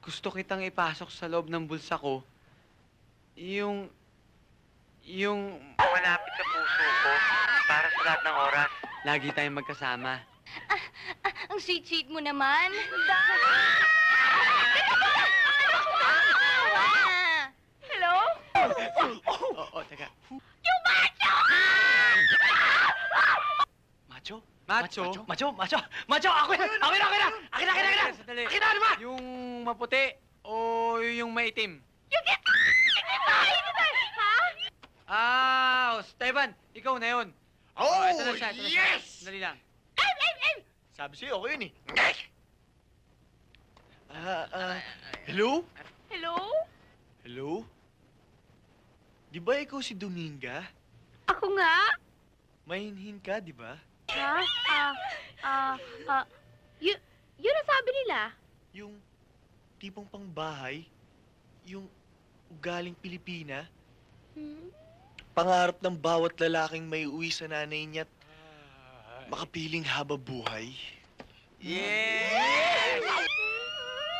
gusto kitang ipasok sa loob ng bulsa ko, yung malapit sa puso ko para sa lahat ng oras. Lagi tayong magkasama. Ang sweet-sweet mo naman. Hello? Oo, teka. Yung macho! Macho? Macho! Ako na! Akin na! Sandali. Akin na, ano ba? Yung maputi o yung maitim? Yung Steban, ikaw na yun. Oh, ito na siya. yes! Dali lang. Sabi sa'yo, ako yun eh. Hello? Hello? Hello? Di ba ikaw si Dominga? Ako nga? Mahinhin ka, di ba? Ha? Yun ang sabi nila. Yung tipong pangbahay, yung ugaling Pilipina, pangarap ng bawat lalaking may uwi sa nanay niya't makapiling habang buhay.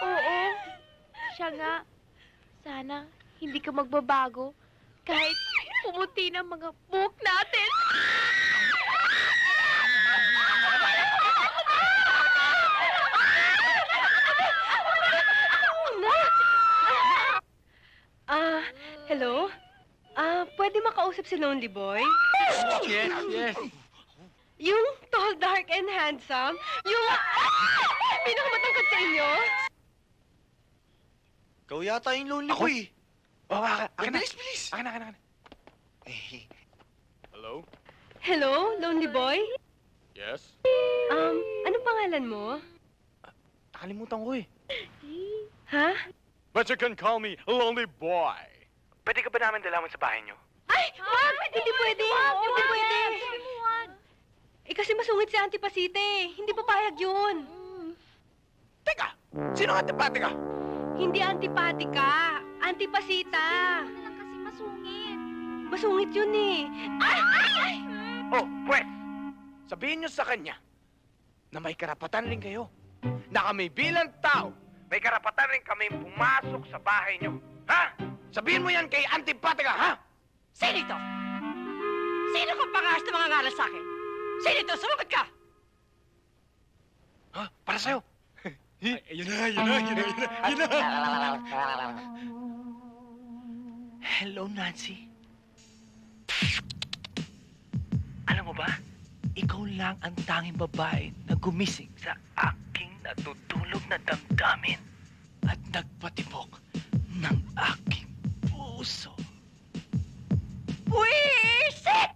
Oo. Siya nga. Sana hindi ka magbabago kahit pumuti ng mga buhok natin. Hello? Pwede makausap si Lonely Boy? Yes. Yung tall, dark, and handsome? Yung pinakamatangkad sa inyo? Ikaw yata yung Lonely Boy. Bilis! Akin na. Hello? Hello, Lonely Boy? Yes? Ano pangalan mo? Nakalimutan ko eh. Ha? But you can call me Lonely Boy. Pwede ka ba namin dalawin sa bahay niyo? Ay! Wag! Hindi pwede! Hindi pwede! Eh kasi masungit si Auntie Pasite. Hindi papayag yun. Teka! Sino ang antipati ka? Hindi antipatika. Antipasita. Kasi masungit. Masungit yun eh. Oh, pwes! Sabihin niyo sa kanya na may karapatan rin kayo. Na kami bilang tao, may karapatan rin kami pumasok sa bahay niyo. Ha? Sabihin mo yan kay Antipatica, ha? Sino ito? Sino kang pangas na mga ngalan sa akin? Sino ito? Sumagot ka! Ha? Para sa'yo. Yun na. Hello, Nancy. Alam mo ba, ikaw lang ang tanging babae na gumising sa aking natutulog na damdamin at nagpatibok ng aking puso. Buisit!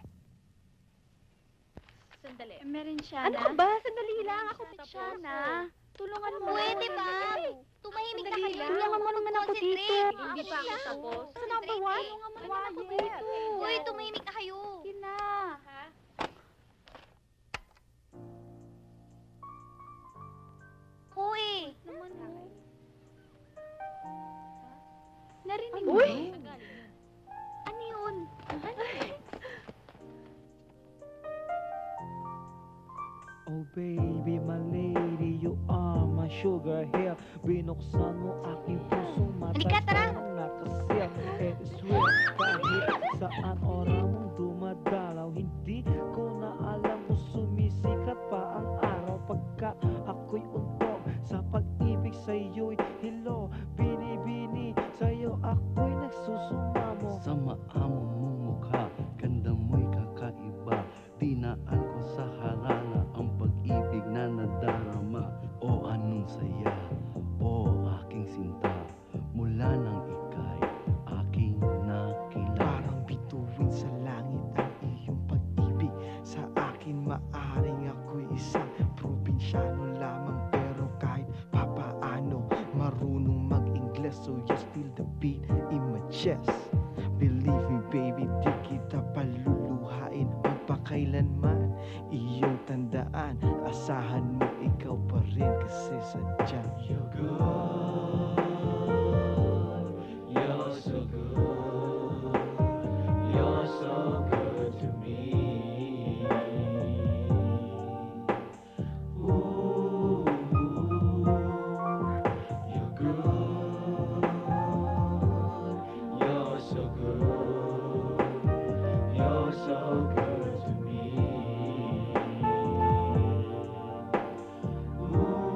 Sandali. Meron siya Ano ka ba? Sandali lang. Ako siya na. Tulungan mo. Pwede ba? Tumahimik na kayo. Tulungan mo naman ako dito. Hindi pa ako tapos. Sa number 1? Tulungan mo naman ako dito. Uy, tumahimik na kayo. Kina. Uy! Narinig mo? Uy! Ano yun? Oh baby, my lady, you are my sugar here. Binuksan mo aking puso, Halika, tara! nakasil. Eh, sweet, kahit saan oras mong dumadalaw. Hindi ko na alam kung sumisikat pa ang araw. Pagka ako'y untog sa pag-ibig sa'yo'y hilo. Binibini sa'yo ako'y nagsusumamo. Sa maamo mong mukha, ganda mo'y kakaiba. Dinaan ko sa harana ang pag-ibig na nadarama. O anong saya, o aking sinta, mula nang ika'y aking nakilala. Parang bituin sa langit ang iyong pag-ibig. Sa akin maaring ako'y isang probinsyano lamang, pero kahit papaano marunong mag-Ingles. So you still the beat in my chest. Believe me baby, di kita paluluhain magpakailanman. Iyong tandaan, asahan mo ikaw pa rin kasi sadyang you're good. You're so good. You're so good to me. Ooh, you're good. You're so good. You're so good to me. Ooh.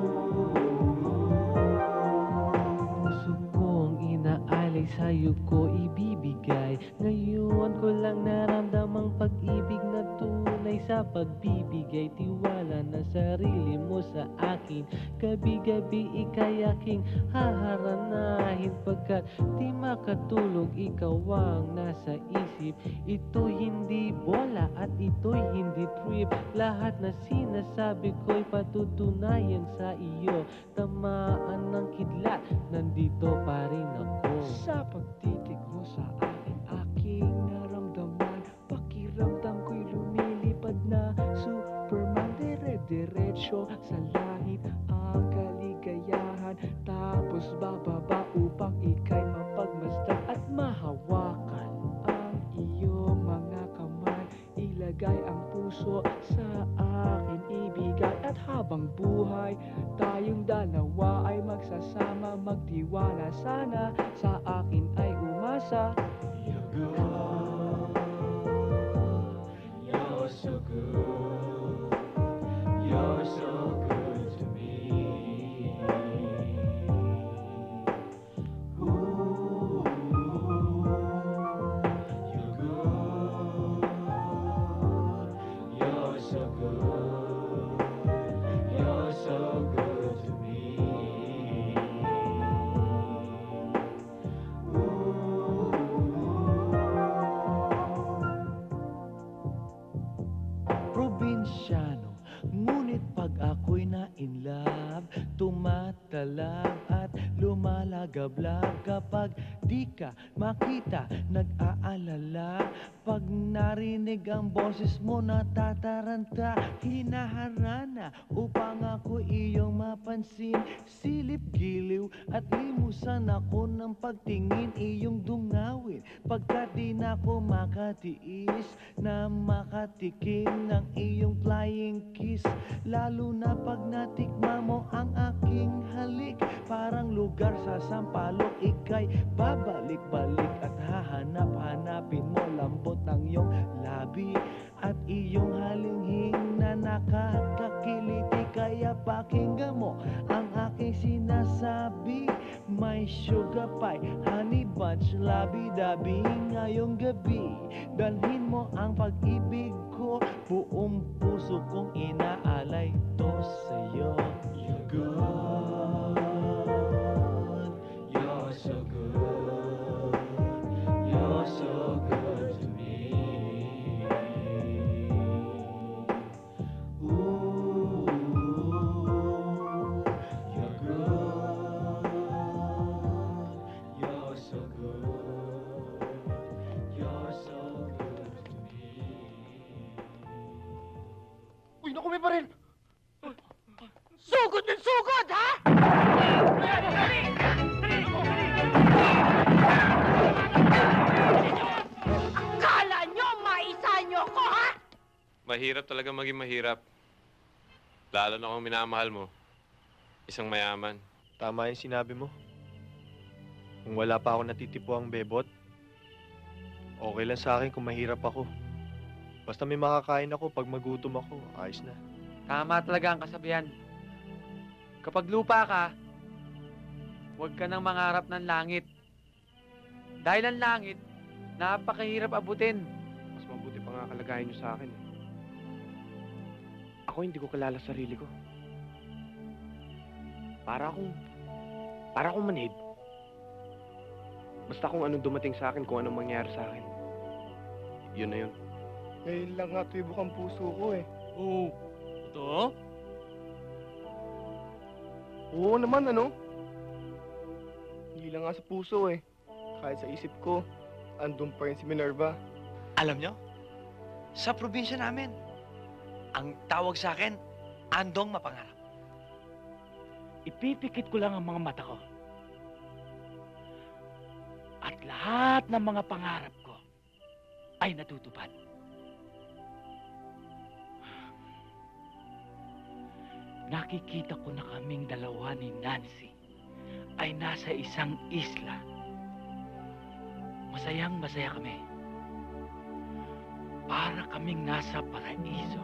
puso ko ibibigay. Ngayon ko lang naramdamang pag-ibig na tunay sa pagbibigay. Tiwala na sarili mo sa akin, gabi-gabi ika'y aking haharanahin. Pagkat di makatulog, ikaw ang nasa isip. Ito'y hindi bola at ito'y hindi trip. Lahat na sinasabi ko'y patutunayan sa iyo. Tamaan ng kidlat, nandito pa rin ako. Sa pagtitig mo sa akin, aking naramdaman. Pakiramdam ko'y lumilipad na Superman. Dire-diretso sa langit ang kaligayahan. Tapos bababa upang ika'y mapagmasdan at mahawakan ang iyong mga kamay. Ilagay ang puso sa akin, ibigay. At habang buhay, tayong dalawa ay magsasama. Magtiwala sana, sa akin ay umasa. You're good, you're so good, you're so good to me. Ooh, you're good, you're so good, you're so good to me. Probinsyano, ngunit pag ako'y na-in love, tumatalab at lumalagablab. Kapag di ka makita, nag-aalala. Pag narinig ang boses mo, natataranta. Hinaharana upang ako iyong mapansin. Silip-giliw at limusan ako ng pagtingin, iyong dungawin. Pagkat di na ako makatiis na makatikim ng iyong flying kiss. Lalo na pag natikma mo ang aking halik, parang lugar sa sampalok. Ika'y babalik-balik at hahanap-hanapin mo. Lambot ng iyong labi at iyong halinghing na nakakakiliti. Kaya pakinggan mo ang aking sinasabi. May sugar pie, honey bunch, labi-dabi ngayong gabi. Dalhin mo ang pag-ibig ko, buong puso kong inaalay to sa'yo. You're good, you're so good, you're so good to me. Ooh, you're good, you're so good, you're so good to me. Uy, naku, may baril! Sugod ng sugod, ha? Akala nyo maisa nyo ko, ha? Mahirap talaga maging mahirap. Lalo na kung minamahal mo. Isang mayaman. Tama yung sinabi mo. Kung wala pa ako natitipuang bebot, okay lang sa akin kung mahirap ako. Basta may makakain ako, pag magutom ako, ayos na. Tama talaga ang kasabihan. Kapag lupa ka, huwag ka nang mangarap ng langit. Dahil ang langit, napakahirap abutin. Mas mabuti pa nga kalagayan niyo sa akin. Ako hindi ko kilala sarili ko. Para akong manhid. Basta kung anong dumating sa akin, kung anong mangyari sa akin. Yun na yun. Ngayon lang nga tibok ang puso ko eh. Oo. Ito? Oo naman, ano? Hindi lang nga sa puso eh. Kahit sa isip ko, andun pa rin si Minerva. Alam nyo, sa probinsya namin, ang tawag sa akin, Andong Mapangarap. Ipipikit ko lang ang mga mata ko. At lahat ng mga pangarap ko ay natutupad. Nakikita ko na kaming dalawa ni Nancy ay nasa isang isla. Masayang masaya kami. Para kaming nasa paraiso.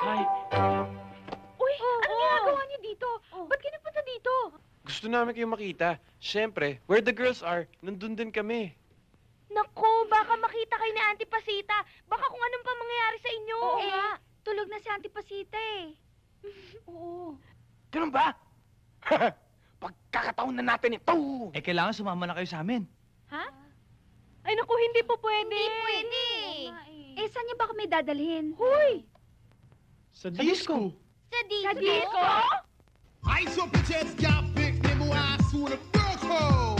Hi. Uy, ano ginagawa niyo dito? Ba't kayo napunta dito? Gusto namin kayo makita. Siyempre, where the girls are, nandun din kami. Naku, baka makita kayo ni Auntie Pasita. Baka kung anong pa mangyayari sa inyo. Oo nga. Tulog na si Auntie Pasita eh. Oo. Ganun ba? Pagkakataon na natin ito! Eh, kailangan sumama na kayo sa amin. Ha? Ay naku, hindi po pwede. Hindi pwede. Eh, saan niyo ba kami dadalhin? Hoy! Sa disco. Sa disco? Sa disco? Ice up your chest, got big, nigga, I saw the Virgo.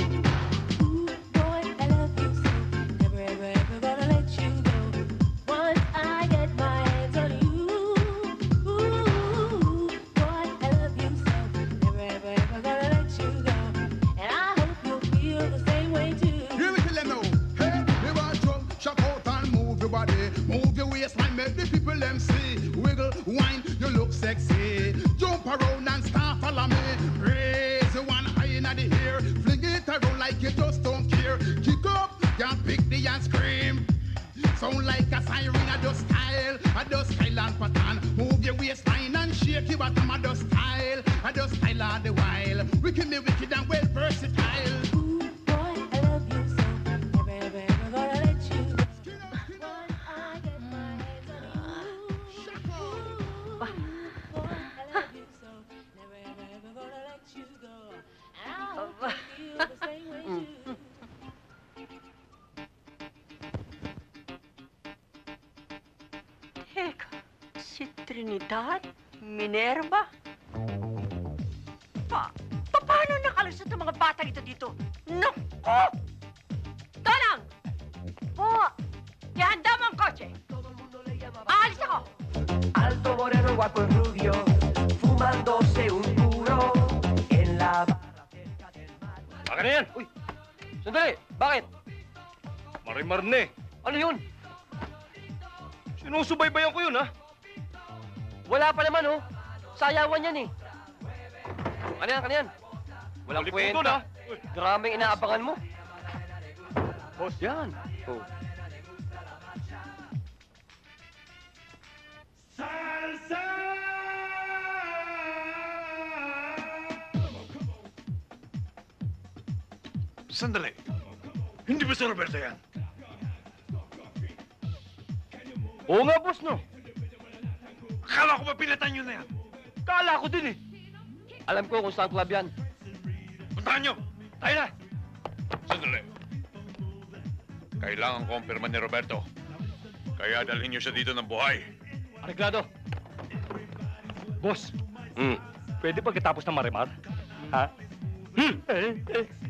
Boy, I love you so. Never, ever, ever gonna let you go. Once I get my hands on you. Ooh, boy, I love you so. Never, ever, ever gonna let you go. And I hope you'll feel the same way too. Hear me tell them now. Hey, you are drunk, shock out and move your body. Move your waistline, make the people them see. Wiggle, wine, you look sexy. Jump around and start follow me. Raise your one eye in the air. Fling it around like you just don't care. Kick up, can't pick the and scream. Sound like a siren, I just style and pattern. Move your waistline and shake your bottom, I just style all the while. Wicked me wicked and well versatile. Boy, I love you so. Never, ever, ever gonna let you go. Once I get my hands on you. Boy, I love you so. Never, ever, ever gonna let you go. And I hope you feel the same way too. Teka, si Trinidad? Minerva? Paano nakalusot ang mga batang ito dito? Naku! Tanang! Po! Ihanda mo ang kotse! Aalis ako! Alto, moreno, guapo y rubio, fumándose un puro en la barra cerca del mar. Baka na yan! Uy! Sandali! Bakit? Marimar na eh. Ano yun? Sinusubaybayan ko yun, ha? Wala pa naman, oh. Sayawan yan, eh. Ano yan, yan? Walang kwenta. Graming inaabangan mo. Boss, yan. Oh. Sandali. Hindi ba si Roberto yan? Oo nga, boss, no? Akala ko ba pinatan nyo na yan? Kala ko din, eh. Alam ko kung saan club yan. Puntahan nyo! Tayo na! Sandali. Kailangan kumpirma ni Roberto. Kaya dalhin nyo siya dito ng buhay. Areglado. Boss, pwede pagkatapos ng Marimar? Ha?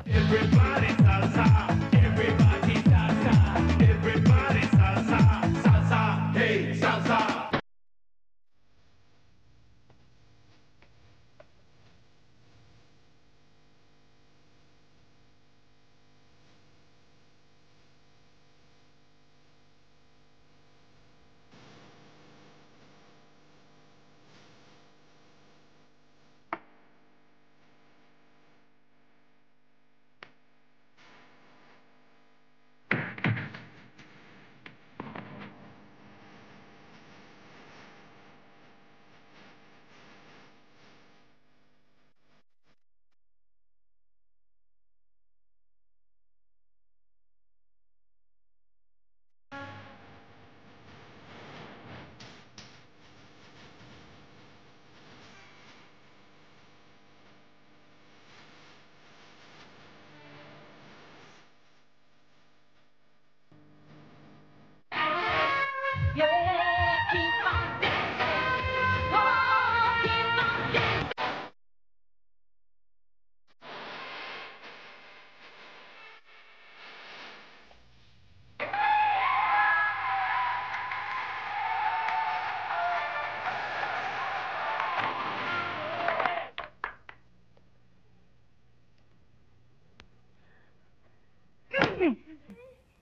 Everybody salsa, everybody salsa, everybody salsa, salsa, hey, salsa.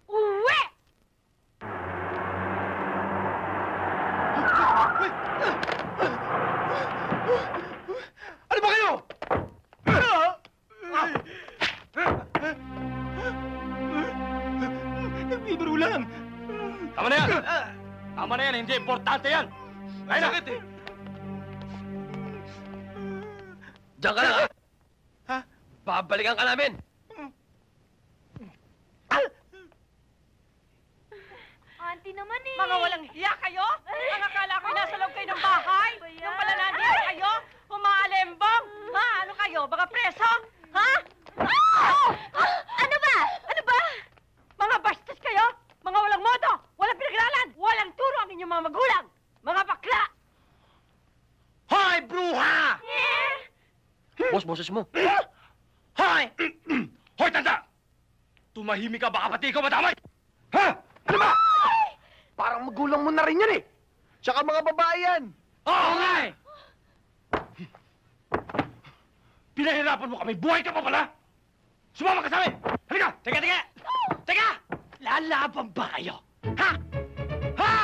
Uwi! Ano ba kayo? Nagbibiro lang. Tama na yan! Tama na yan, hindi importante yan! Ay, sakit eh! Diyan ka lang, ha? Ha? Babalikan ka namin! Auntie naman eh. Mga walang hiya kayo? Ang akala ko nasa loob kayo ng bahay? Yung pala nandito kayo? Humaalembong? Ha? Ano kayo? Baka preso? Ha? Ano ba? Ano ba? Mga bastos kayo? Mga walang modo? Walang pinag-aralan? Walang turo ang inyong mga magulang? Mga bakla! Hoy, bruha! Boss, boses mo. Hoy! Hoy, tanda! Tumahimik ka, baka pati ikaw madamay! Ha? Ano ba? Parang magulang mo na rin yan eh! Tsaka mga babae yan! Oo nga eh! Pinahirapan mo kami, buhay ka pa pala! Sumama ka sa amin! Halika! Teka! Teka! Lalaban ba kayo? Ha? Ha?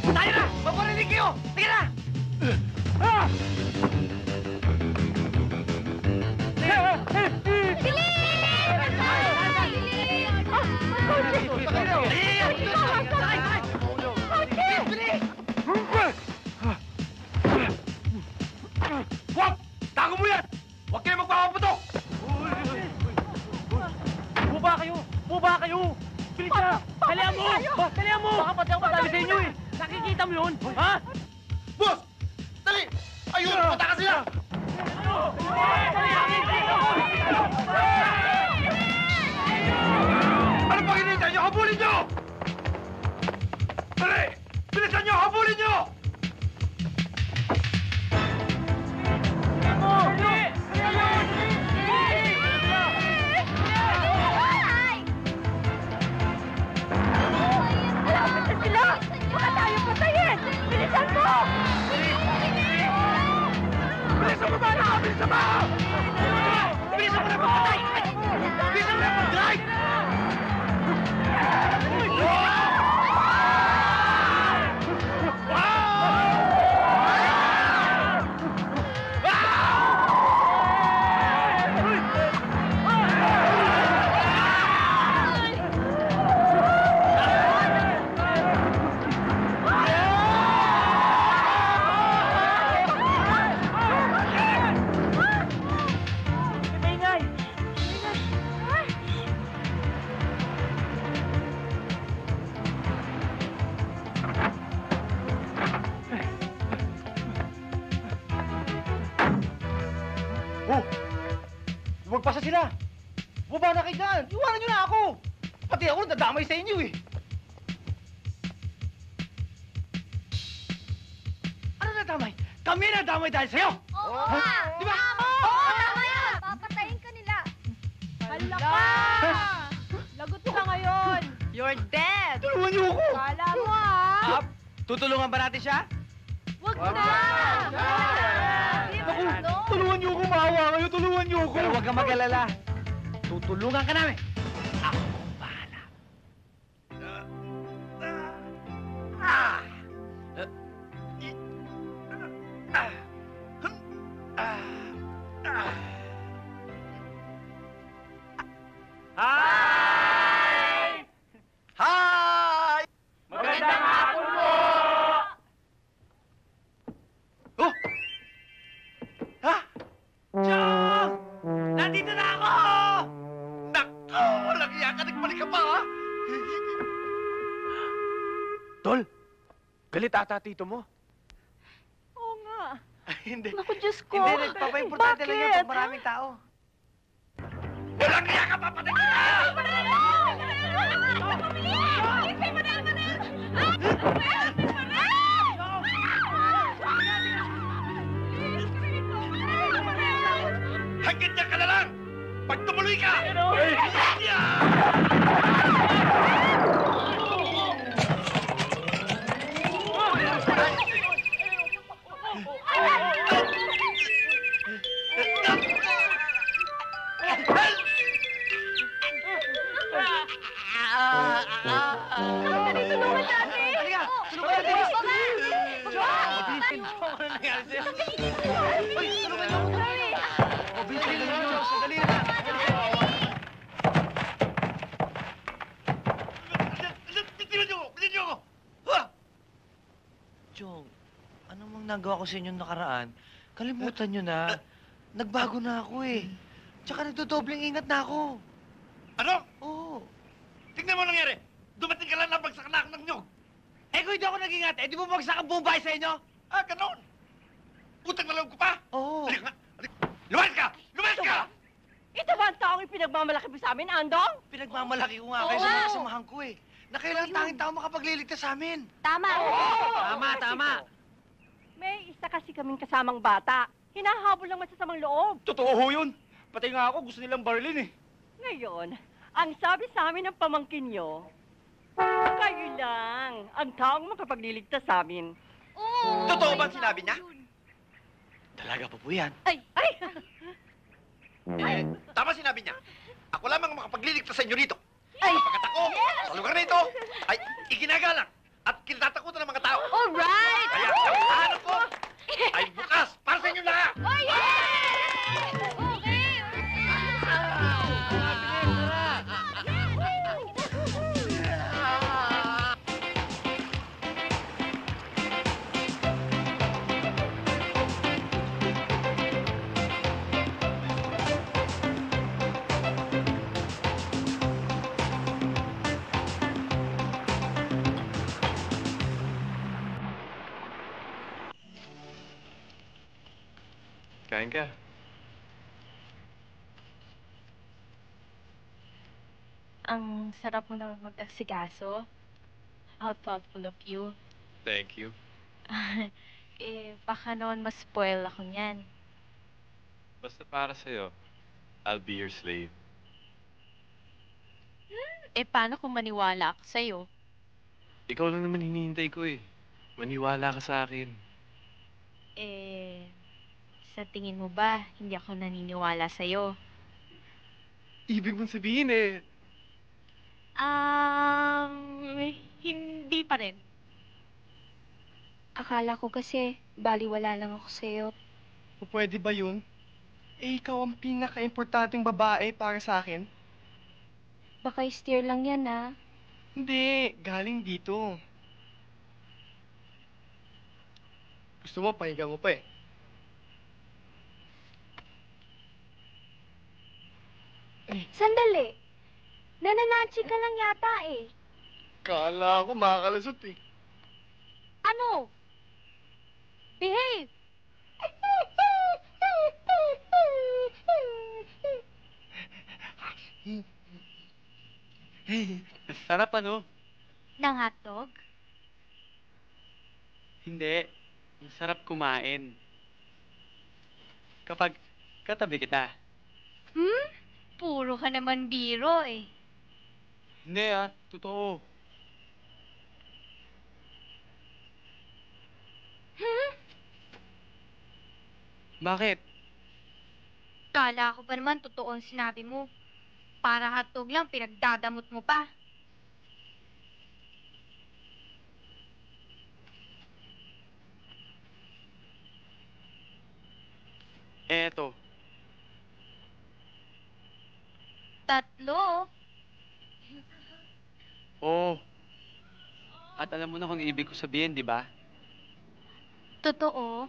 Tayo na! Maparinig kayo! Tingnan na! Wag! Tago mo yan! Huwag kayo magpapaputok! Buba kayo! Buba kayo! Bilis na! Dalihan mo! Dalihan mo! Baka pati ako madali sa inyo eh! Nakikita mo yun? Ha? Boss! Dali! Ayun! Pataka sila! Ano pang hinihintay nyo? Habulin nyo! Dali! Bilisan nyo! Habulin nyo! Malapit na sila! Baka tayo patayin! Bilisan mo! Bilisan mo ba na! Bilisan mo! Bilisan mo na papatay! Bilisan mo na mag-drive! Oh! Lumagpasa sila! Bumaba na kayo dyan! Iwanan nyo na ako! Pati ako nadamay sa inyo eh. Ano nadamay? Kami nadamay dahil sa'yo! Oo Ha? nga! Di ba? Oo, tama yan! Papatayin ka nila. Hala ka! Lagot ka ngayon! You're dead! Tulungan niyo ako! Kala mo ah! Tutulungan ba natin siya? Wag na! Naku, tulungan niyo ako, maawa kayo, tulungan niyo ako. Pero huwag kang mag-alala. Tutulungan ka namin. Ako ang bahala. Hi! Hi! Magandang hapon po! Oh! Ha? Chong! Nandito na ako! Nako! Walang iya ka, nagbalik ka pa, ha? Tol, galit ata tito mo. Oo nga. Hindi. Naku, Diyos ko. Hindi, nagpapa-importante lang yan pag maraming tao. Walang iya ka, papatay ka na! Hanggang niya ka na lang! Pag tumuloy ka! Halika! Tulungan natin! Chong! Mabilisin! Chong, ano nangyari sa'yo? Uy, tulungan niyo ako! Mabilisin lang niyo! Sandali na! Bitiwan niyo ako! Bitiwan niyo ako! Ha? Chong, ano mang nagawa ko sa inyo nakaraan? Kalimutan niyo na. Nagbago na ako eh. Tsaka nagdodobleng ingat na ako. Ano? Oo. Tingnan mo nangyari! Dumating ka lang na bagsak na ako ng nyog! Eh kung hindi ako nag-ingat, eh di mo bagsak ang buong bahay sa inyo? Ah, ganon! Utang na loob ko pa! Oo. Halika nga! Halika! Lumayas ka! Lumayas ka! Ito ba ang taong ipinagmamalaki mo sa amin, Andong? Pinagmamalaki ko nga kayo Oo. sa mga kasamahan ko eh. Na kailangan tanging tao makapagliligtas sa amin. Tama. Tama. May isa kasi kaming kasamang bata. Hinahabol ng masasamang loob. Totoo ho yun. Pati nga ako gusto nilang barilin eh. Ngayon, ang sabi sa amin ng pamangkin nyo, kayo lang ang taong makapagliligtas sa amin. Oo. Totoo ba ang sinabi niya? Talaga pa po yan. Ay! Ay! Tama sinabi niya. Ako lamang makapagliligtas sa inyo rito. Ay! Pagkat ako, sa lugar na ito, ay iginagalang at kinatatakutan ng mga tao. Alright! Kaya ang tahanan ko ay bukas para sa inyo lahat. Oh, yeah! Kain ka. Ang sarap mo naman mag-asikaso. How thoughtful of you. Thank you. Baka naman ma-spoil ako niyan. Basta para sa'yo, I'll be your slave. Paano kung maniwala ako sa'yo? Ikaw lang naman hinihintay ko eh. Maniwala ka sa akin. Sa tingin mo ba, hindi ako naniniwala sa'yo? Ibig mong sabihin eh. Hindi pa rin. Akala ko kasi, baliwala lang ako sa'yo. Pwede ba yun? Ikaw ang pinaka-importanteng babae para sa akin. Baka steer lang yan, ha? Hindi, galing dito. Gusto mo, pahinga mo pa eh. Sandali! Nananachi ka lang yata eh. Kala ko makakalasot eh. Ano? Behave! Sarap ano? Ng hotdog? Hindi. Ang sarap kumain. Kapag katabi kita. Hmm? Puro ka naman biro eh. Hindi totoo. Hmm? Bakit? Kala ko pa naman totoo ang sinabi mo. Para hotdog lang, pinagdadamot mo pa. Eto. Tatlo. Oo. At alam mo na kung ibig ko sabihin, di ba? Totoo.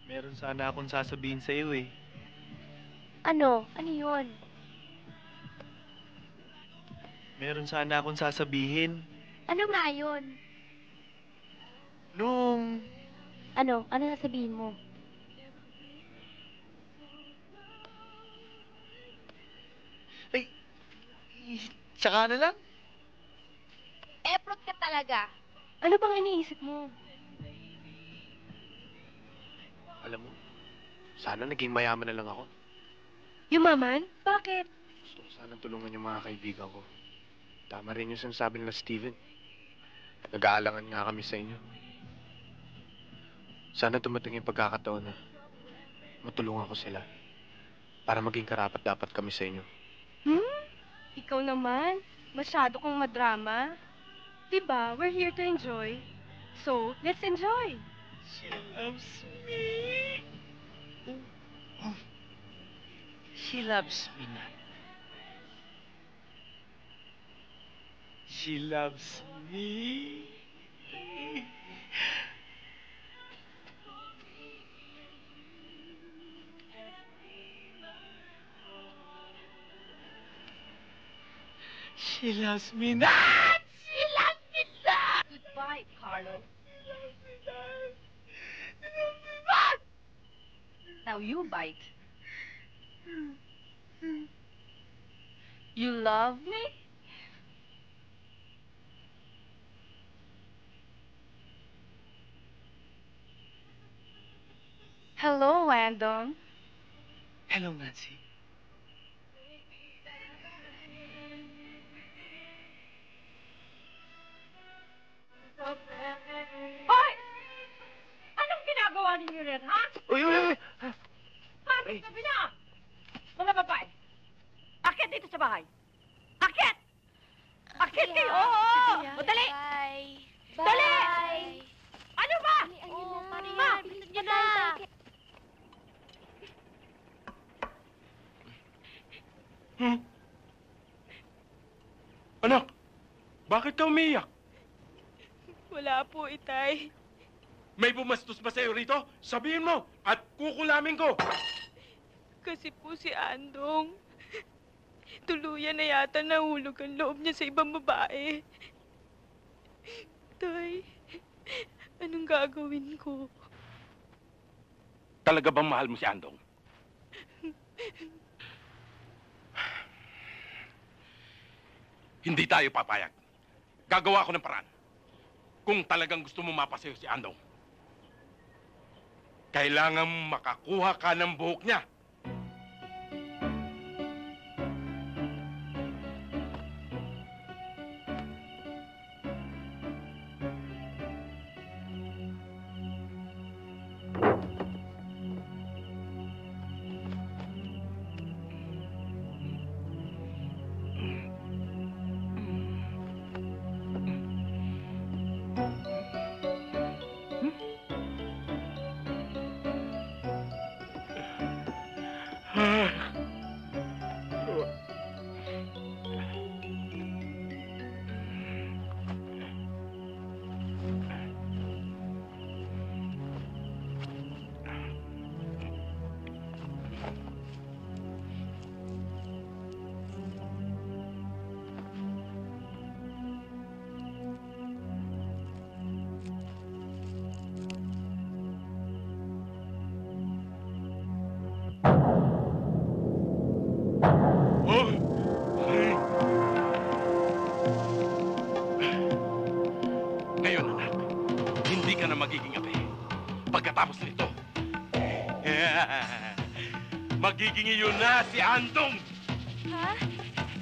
Meron sana akong sasabihin sa iyo eh. Ano? Ano yun? Meron sana akong sasabihin. Ano nga yun? Nung... Ano? Ano sasabihin mo? Tsaka na lang. Eprot ka talaga. Ano bang iniisip mo? Alam mo, sana naging mayaman na lang ako. Yumaman? Bakit? Gusto ko sana tulungan yung mga kaibigan ko. Tama rin yung sinasabi nila Steven. Nag-aalangan nga kami sa inyo. Sana dumating yung pagkakataon na matulungan ko sila para maging karapat-dapat kami sa inyo. Ikaw naman. Masyado kang madrama. Diba, we're here to enjoy. So, let's enjoy. She loves me. She loves me na. She loves me. She loves me na. She loves me na. Goodbye, Carlo. Now you bite. You love me? Hello, Landon. Hello, Nancy. Hoy! Anong ginagawa ninyo rin, ha? Uy! Bakit gabi na? Mga babae, akit dito sa bahay. Akit! Akit kayo! Oo! O, dali! Bye. Dali! Bye. Ano ba? Oh, Maria, Ma! bilisan niyo na. Anak, bakit ka umiiyak? Wala po, Itay. May bumastos ba sa'yo rito? Sabihin mo at kukulamin ko. Kasi po si Andong, tuluyan na yata nahulog ang loob niya sa ibang babae. Tay, anong gagawin ko? Talaga bang mahal mo si Andong? Hindi tayo papayag. Gagawa ako ng paraan. Kung talagang gusto mo mapasayo si Andong, kailangan makakuha ka ng buhok niya. Magiging iyon na si Andong! Ha?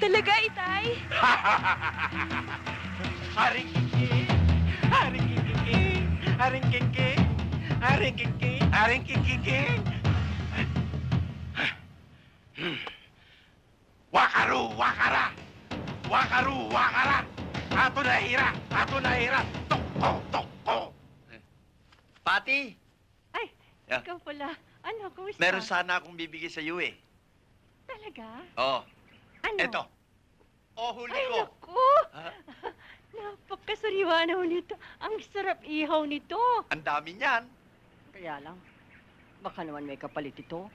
Talaga, Itay? Haring Kiki! Haring Kiki! Haring Kiki! Haring Kiki! Haring Kiki! Wakaru! Wakara! Wakaru! Wakara! Ato na hira! Ato na hira! Toko! Toko! Pati, Ay, Yeah. ikaw pala. Ano, kumusta? meron sana akong bibigay sa iyo eh. Talaga? Oo. Ano? Eto. Oh, huli Ay, ko. naku! Napakasariwa na ho nito. Ang sarap ihaw nito. Ang dami niyan. Kaya lang, baka naman may kapalit ito.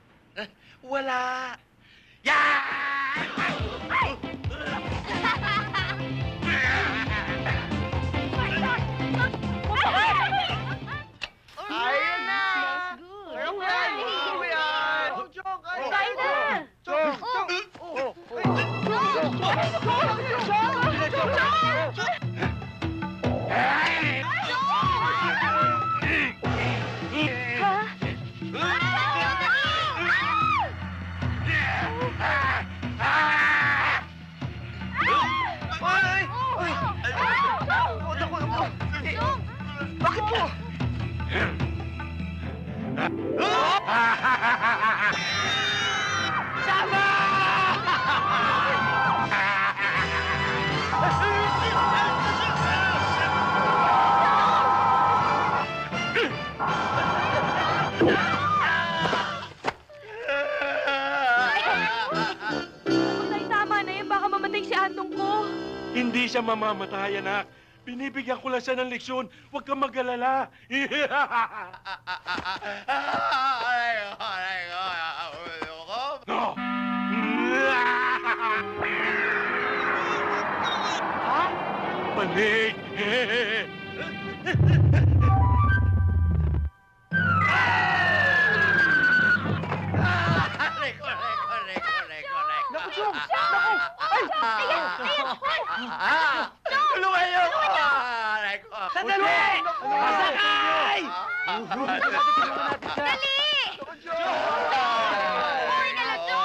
Wala. Ayun na! Ayun na! Kain na! Bakit po? Tay, tama na yan. Baka mamatay si Andong ko. Hindi siya mamamatay, anak. Binibigyan ko lang siya ng leksyon. Huwag kang mag-alala. No. Panig! Naku, Chong! Naku! Ay! Ayan! Ayan! Tulungan niyo ako! Sandali! Masakay! Dali! Uy, nalato!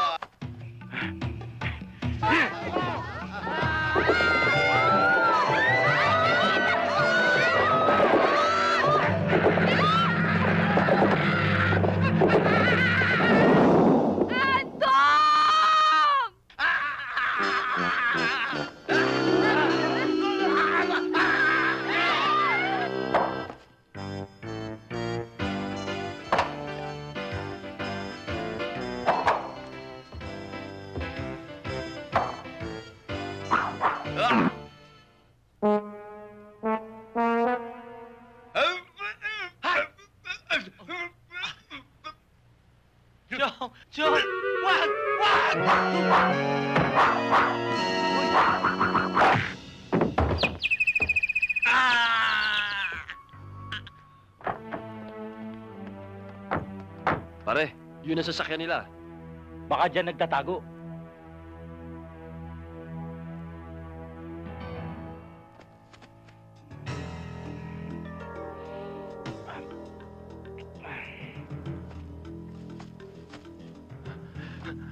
Chong! Chong! Wag! Wag! Pare, yun ang sasakyan nila. Baka dyan nagtatago.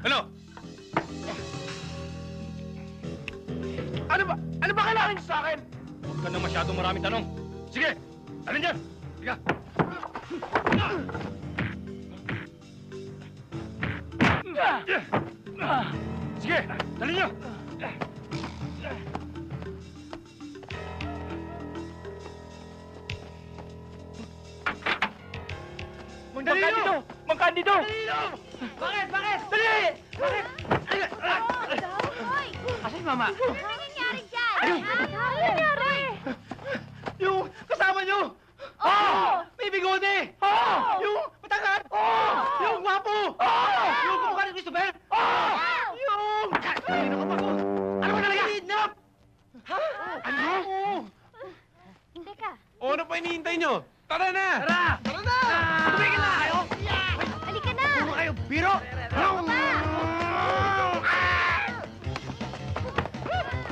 Ano? Ano ba kailangan niyo sa akin? Huwag ka na masyadong maraming tanong. Sige! Alin dyan? Sige! Sige! Dali niyo! Magkandido! Magkandido! Bakit? Bakit? Dali! Bakit? Asan mama? Ano nangyari dyan? Ano nangyari? Yung kasama nyo! Oo! May bigode! Oo! Yung matangkad! Yung gwapo! Yung kumukha ni Christopher! Yung... Ano ka ba ko? Ano ba talaga? Kidnap! Ha? Ano? Teka, O, ano pa hinihintay nyo? Tara na! Tara! Tara na! Tumigil na kayo! halika na! Puro kayo biro!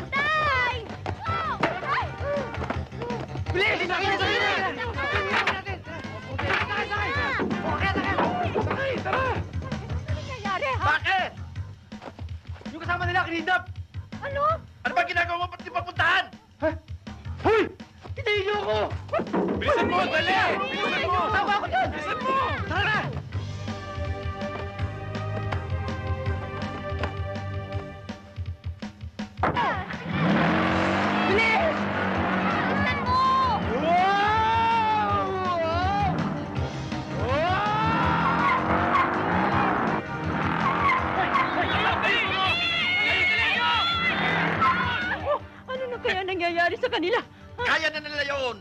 Tay! Bilis! Sakay! Sakay! Sakay! Tara! Ano nangyayari, ha? kinidnap! Ano? Ano ba ginagawa mo? Ba't di papuntahan? Hoy! Pinayin niyo ako! Bilisan mo! Dali! Bilisan mo! Tama ako dyan! Bilisan mo! Tara na! Bilis! Bilisan mo! Ano na kaya nangyayari sa kanila? Kaya na nila yun!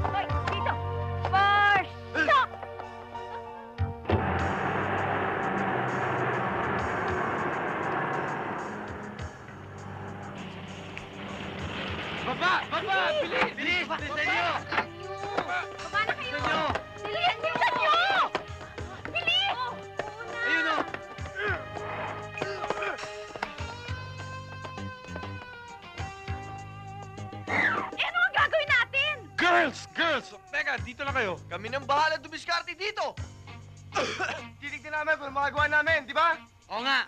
Hoy, dito! First, stop! Baba! Baba! Bilis! Bilis! Bilisan niyo! Baba na kayo! Bilisan niyo! Bilisan niyo! Bilis! Ayun o! Eh, ano ang gagawin natin? Girls! Girls! Teka, dito na kayo. Kami nang bahala dumiskarte dito. Titignan namin kung magagawa namin, di ba? Oo nga.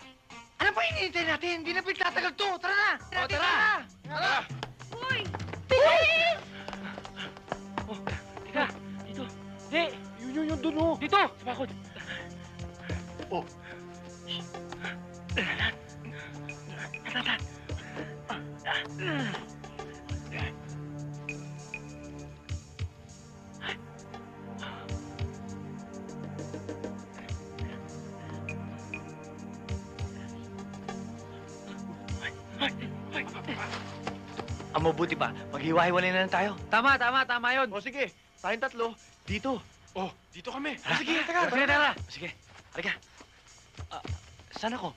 Ano pa hinihintay natin? Hindi na pinagtatagal to. Tara na! O, tara! Tara! Uy! Bilis! Teka, dito. Di! Yun, dun oh. Dito! Sa bakod. Oh. Ang mabuti pa, maghiwa-hiwalay na lang tayo. Tama yun. O sige, tayong tatlo, dito. Oh, dito kami. O, sige, Tara, tara. tara. Sige, halika. Saan ako?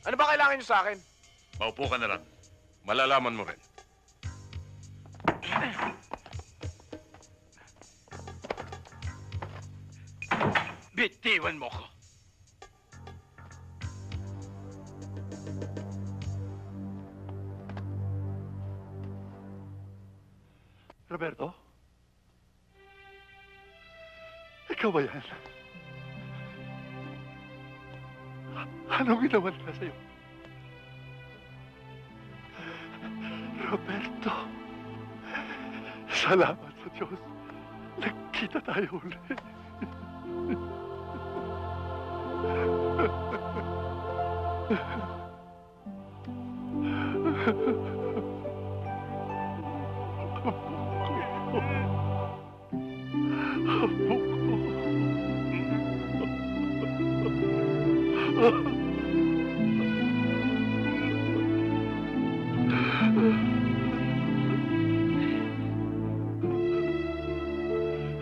Ano ba kailangan niyo sa akin? Maupo ka na lang. Malalaman mo rin. Bitiwan mo ko! Roberto? Ikaw ba yan? Anong ginawa nila sa'yo? Roberto, salamat sa Diyos. Nagkita tayo ulit.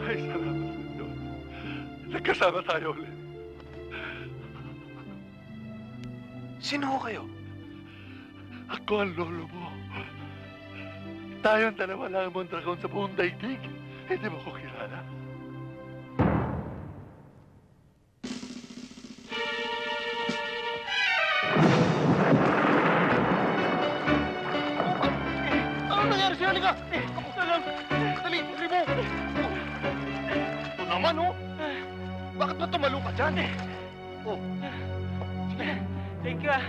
Ay, salamat sa Diyos. Nagkasama tayo ulit. Sino ho kayo? Ako ang lolo mo. Tayo ang dalawa lang ang Mondragon sa buong daigdig. Hindi mo ko kilala. Ano nangyari sa'yo? Halika! Kamusta lang? Dali, pagli mo! Ito naman, oh! Bakit ba tumalo ka dyan? Oh. Sige. Thank you ah.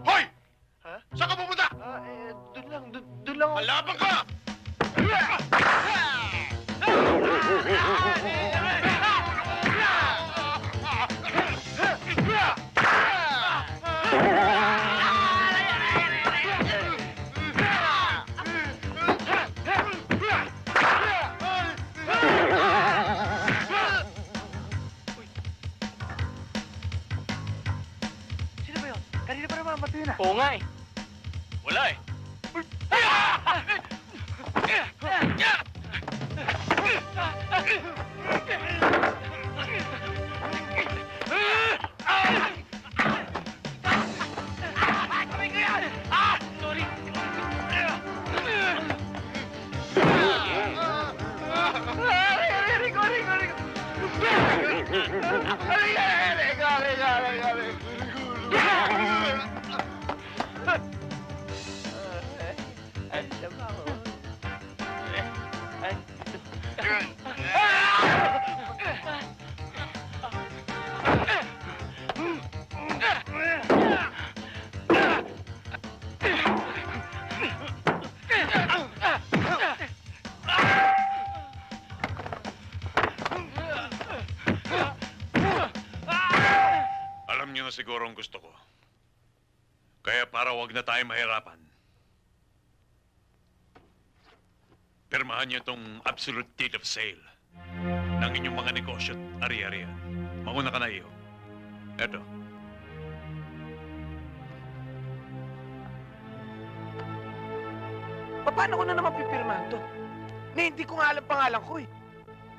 Hoy! Saan ka pupunta? Doon lang ako. Malabang ka! Oo nga eh. Wala eh. Alam niyo na siguro ang gusto ko. Kaya para wag na tayo mahirapan, pirmahan niyo itong absolute deed of sale ng inyong mga negosyo at ari-arian. Mauna ka na iyo. Eto. Paano ko na naman pipirmahan to? Na hindi ko nga alam pangalan ko eh.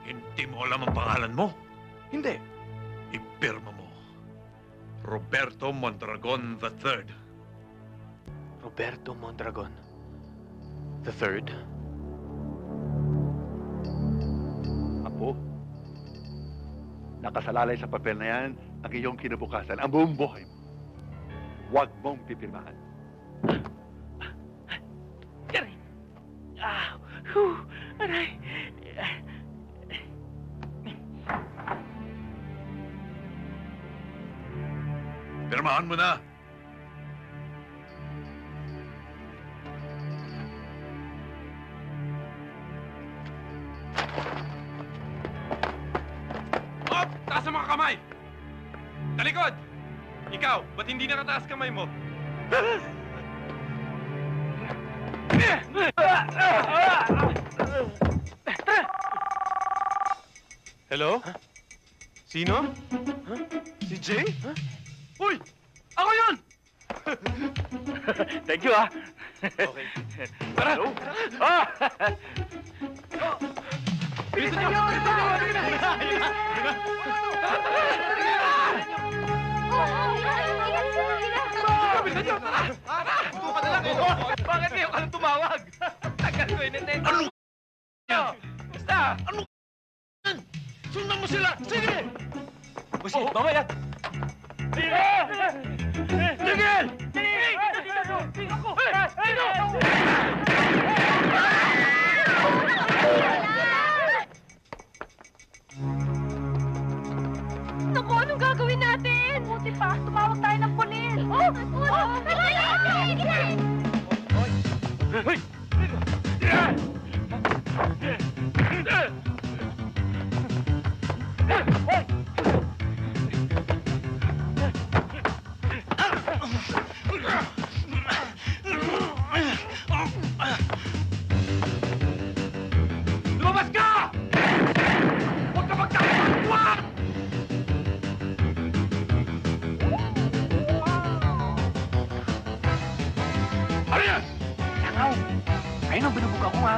Hindi mo alam ang pangalan mo? Hindi. Ipirma mo. Roberto Mondragon III. Roberto Mondragon III? Apo, nakasalalay sa papel na yan ang iyong kinabukasan, ang buong buhay mo. Huwag mong pipirmahan. Aray! Pirmahan mo na. Op! Taas ang mga kamay! Talikod! Ikaw, ba't hindi nakataas kamay mo? Hello? Sino? Si Jay? Uy! Ako yun! Thank you, ah. Okay. Tara! Ah! Bilisan niyo! Bilisan niyo! Bilisan niyo! Tara! Tara! Tupa na lang eh! Bakit ngayon ka lang tumawag? Tagal ko inintend. Ano? Basta! Ano? Sundan mo sila! Sige! Bossy, mamaya! Sige! Sige! Naku, anong gagawin natin? Buti pa, tumawag tayo ng polis. Hoy! Lumabas ka! Huwag ka magkakapagwa! Ano yan? Langaw! Ayun ang binubuga ko nga.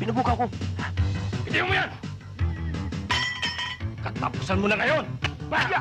Binubuga ko. Hindi mo yan! Katapusan mo na ngayon! Bala!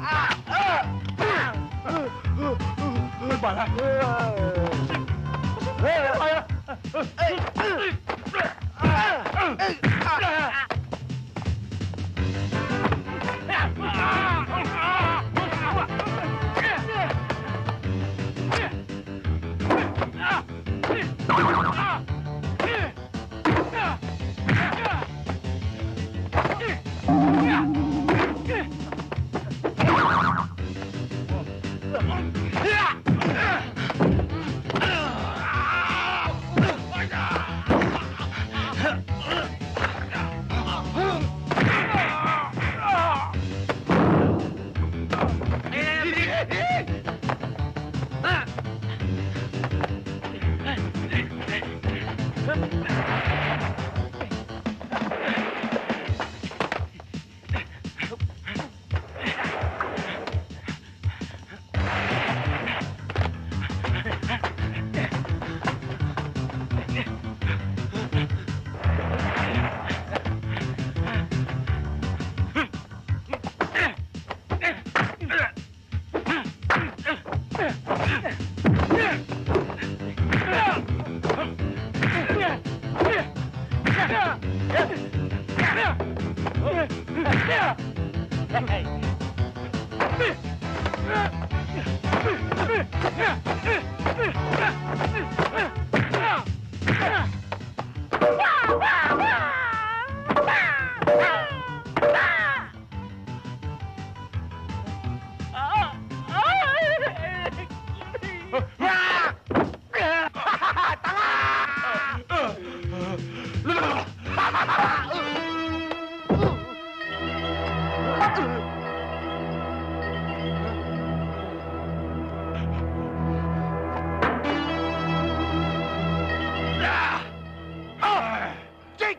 Jake!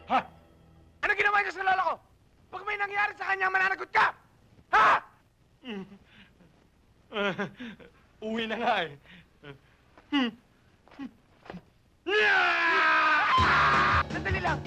Ha? Ano ginawa niya sa lola ko? Pag may nangyari sa kanya, mananagot ka! Ha? Uwi na nga eh. Sandali lang!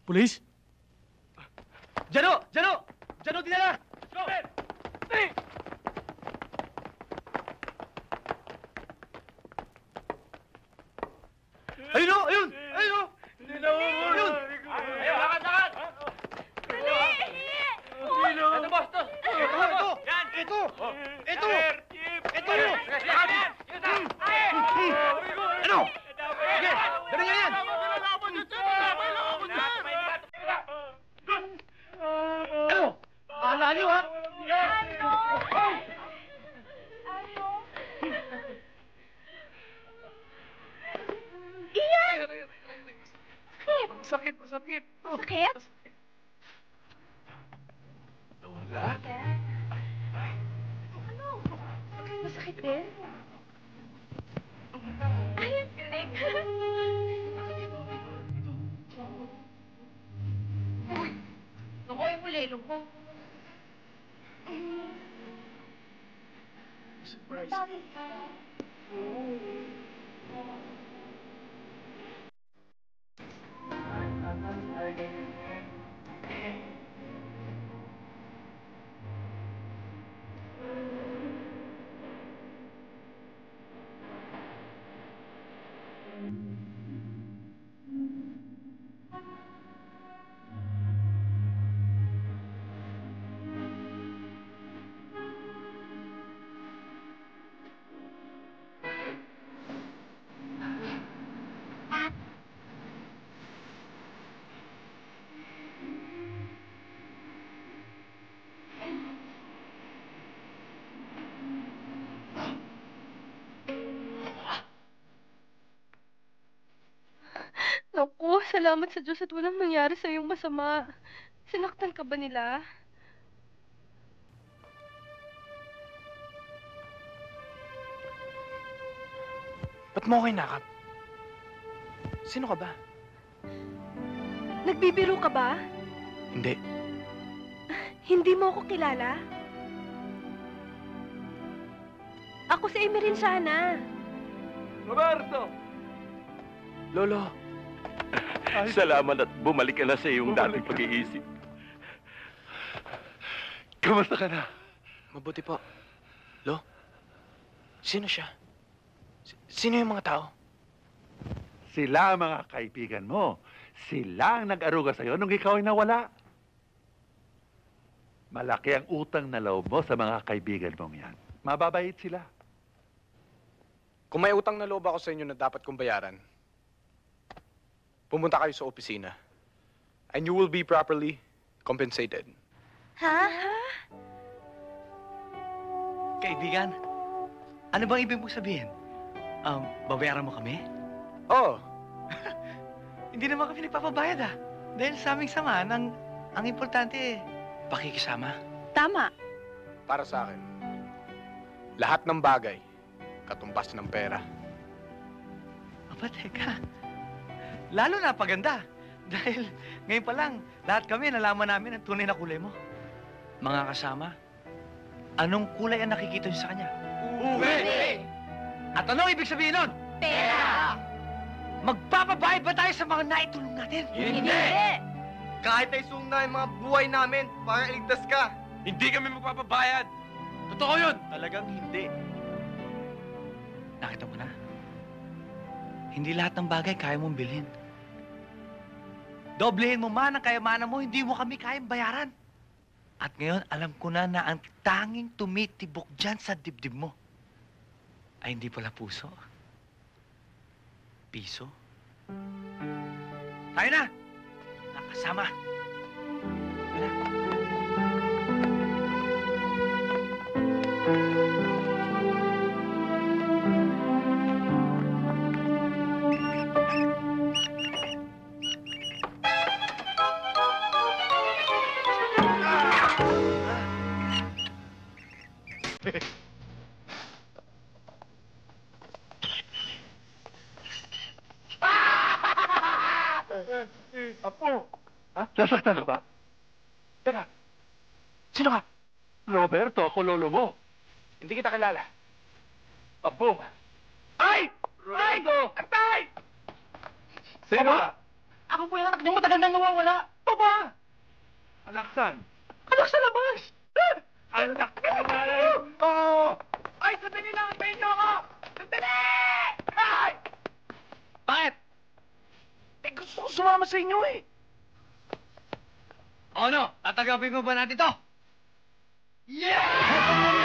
Police? Jano! Jano! Jano, dinala! Ayun o! Ayun! Ayun o! Ayun! Ayun, lakad, lakad! Ito, boss, ito! Ito! Yan! Ito! Ito! Ito! Ano? Sige! Ganun yan! Ano? Akala niyo, ha? Iyan! Sakit, sakit. Sakit? Wala. Ano? Masakit din? Ayan, galing. Naku, yung mulelo ko. Surprise. Naku, salamat sa Diyos at walang nangyari sa iyong masama. Sinaktan ka ba nila? Ba't mo ako inakap? Sino ka ba? Nagbibiro ka ba? Hindi. Hindi mo ako kilala? Ako si Emerin sana. Roberto! Lolo. Salamat at bumalik ka na sa iyong dating pag-iisip. Kamusta ka na? Mabuti po. Lo, sino siya? Sino yung mga tao? Sila ang mga kaibigan mo. Sila ang nag-aruga sa'yo nung ikaw ay nawala. Malaki ang utang na loob mo sa mga kaibigan mong yan. Mababait sila. Kung may utang na loob ako sa inyo na dapat kong bayaran, pumunta kayo sa opisina. And you will be properly compensated. Ha? Kaibigan, ano bang ibig mong sabihin? Babayaran mo kami? Oo. Hindi naman kami nagpapabayad Dahil sa aming samahan, ang importante pakikisama. Tama. Para sa akin, lahat ng bagay, katumbas ng pera. Aba, teka. Lalo na paganda. Dahil ngayon pa lang, lahat kami nalaman namin ang tunay na kulay mo. Mga kasama, anong kulay ang nakikita niyo sa kanya? Uwi! At anong ibig sabihin nun? Pera! Magpapabayad ba tayo sa mga naitulong natin? Kahit ay sungna yung mga buhay namin para iligtas ka. Hindi kami magpapabayad. Totoo yun. Talagang hindi. Nakita mo na? Hindi lahat ng bagay kaya mong bilhin. Doblehin mo man ang kayamanan mo, hindi mo kami kayang bayaran. At ngayon, alam ko na na ang tanging tumitibok dyan sa dibdib mo ay hindi pala puso. Piso. Tayo na! Nakasama. Tayo na. Nasaktan ka ba? Teka, sino ka? Roberto, ako lolo mo. Hindi kita kilala. Apo. Ay! Roberto! Atay! Sino ka? Ako po yung anak niyo, matagal nang nawawala. Papa! Anak saan? Anak sa labas! Anak ka na! Oo! Ay, sandali lang! Antayin niyo ako! Sandali! Ay! Bakit? Eh, gusto ko sumama sa inyo eh. O ano? Tatagapin mo ba natin to? Yeah!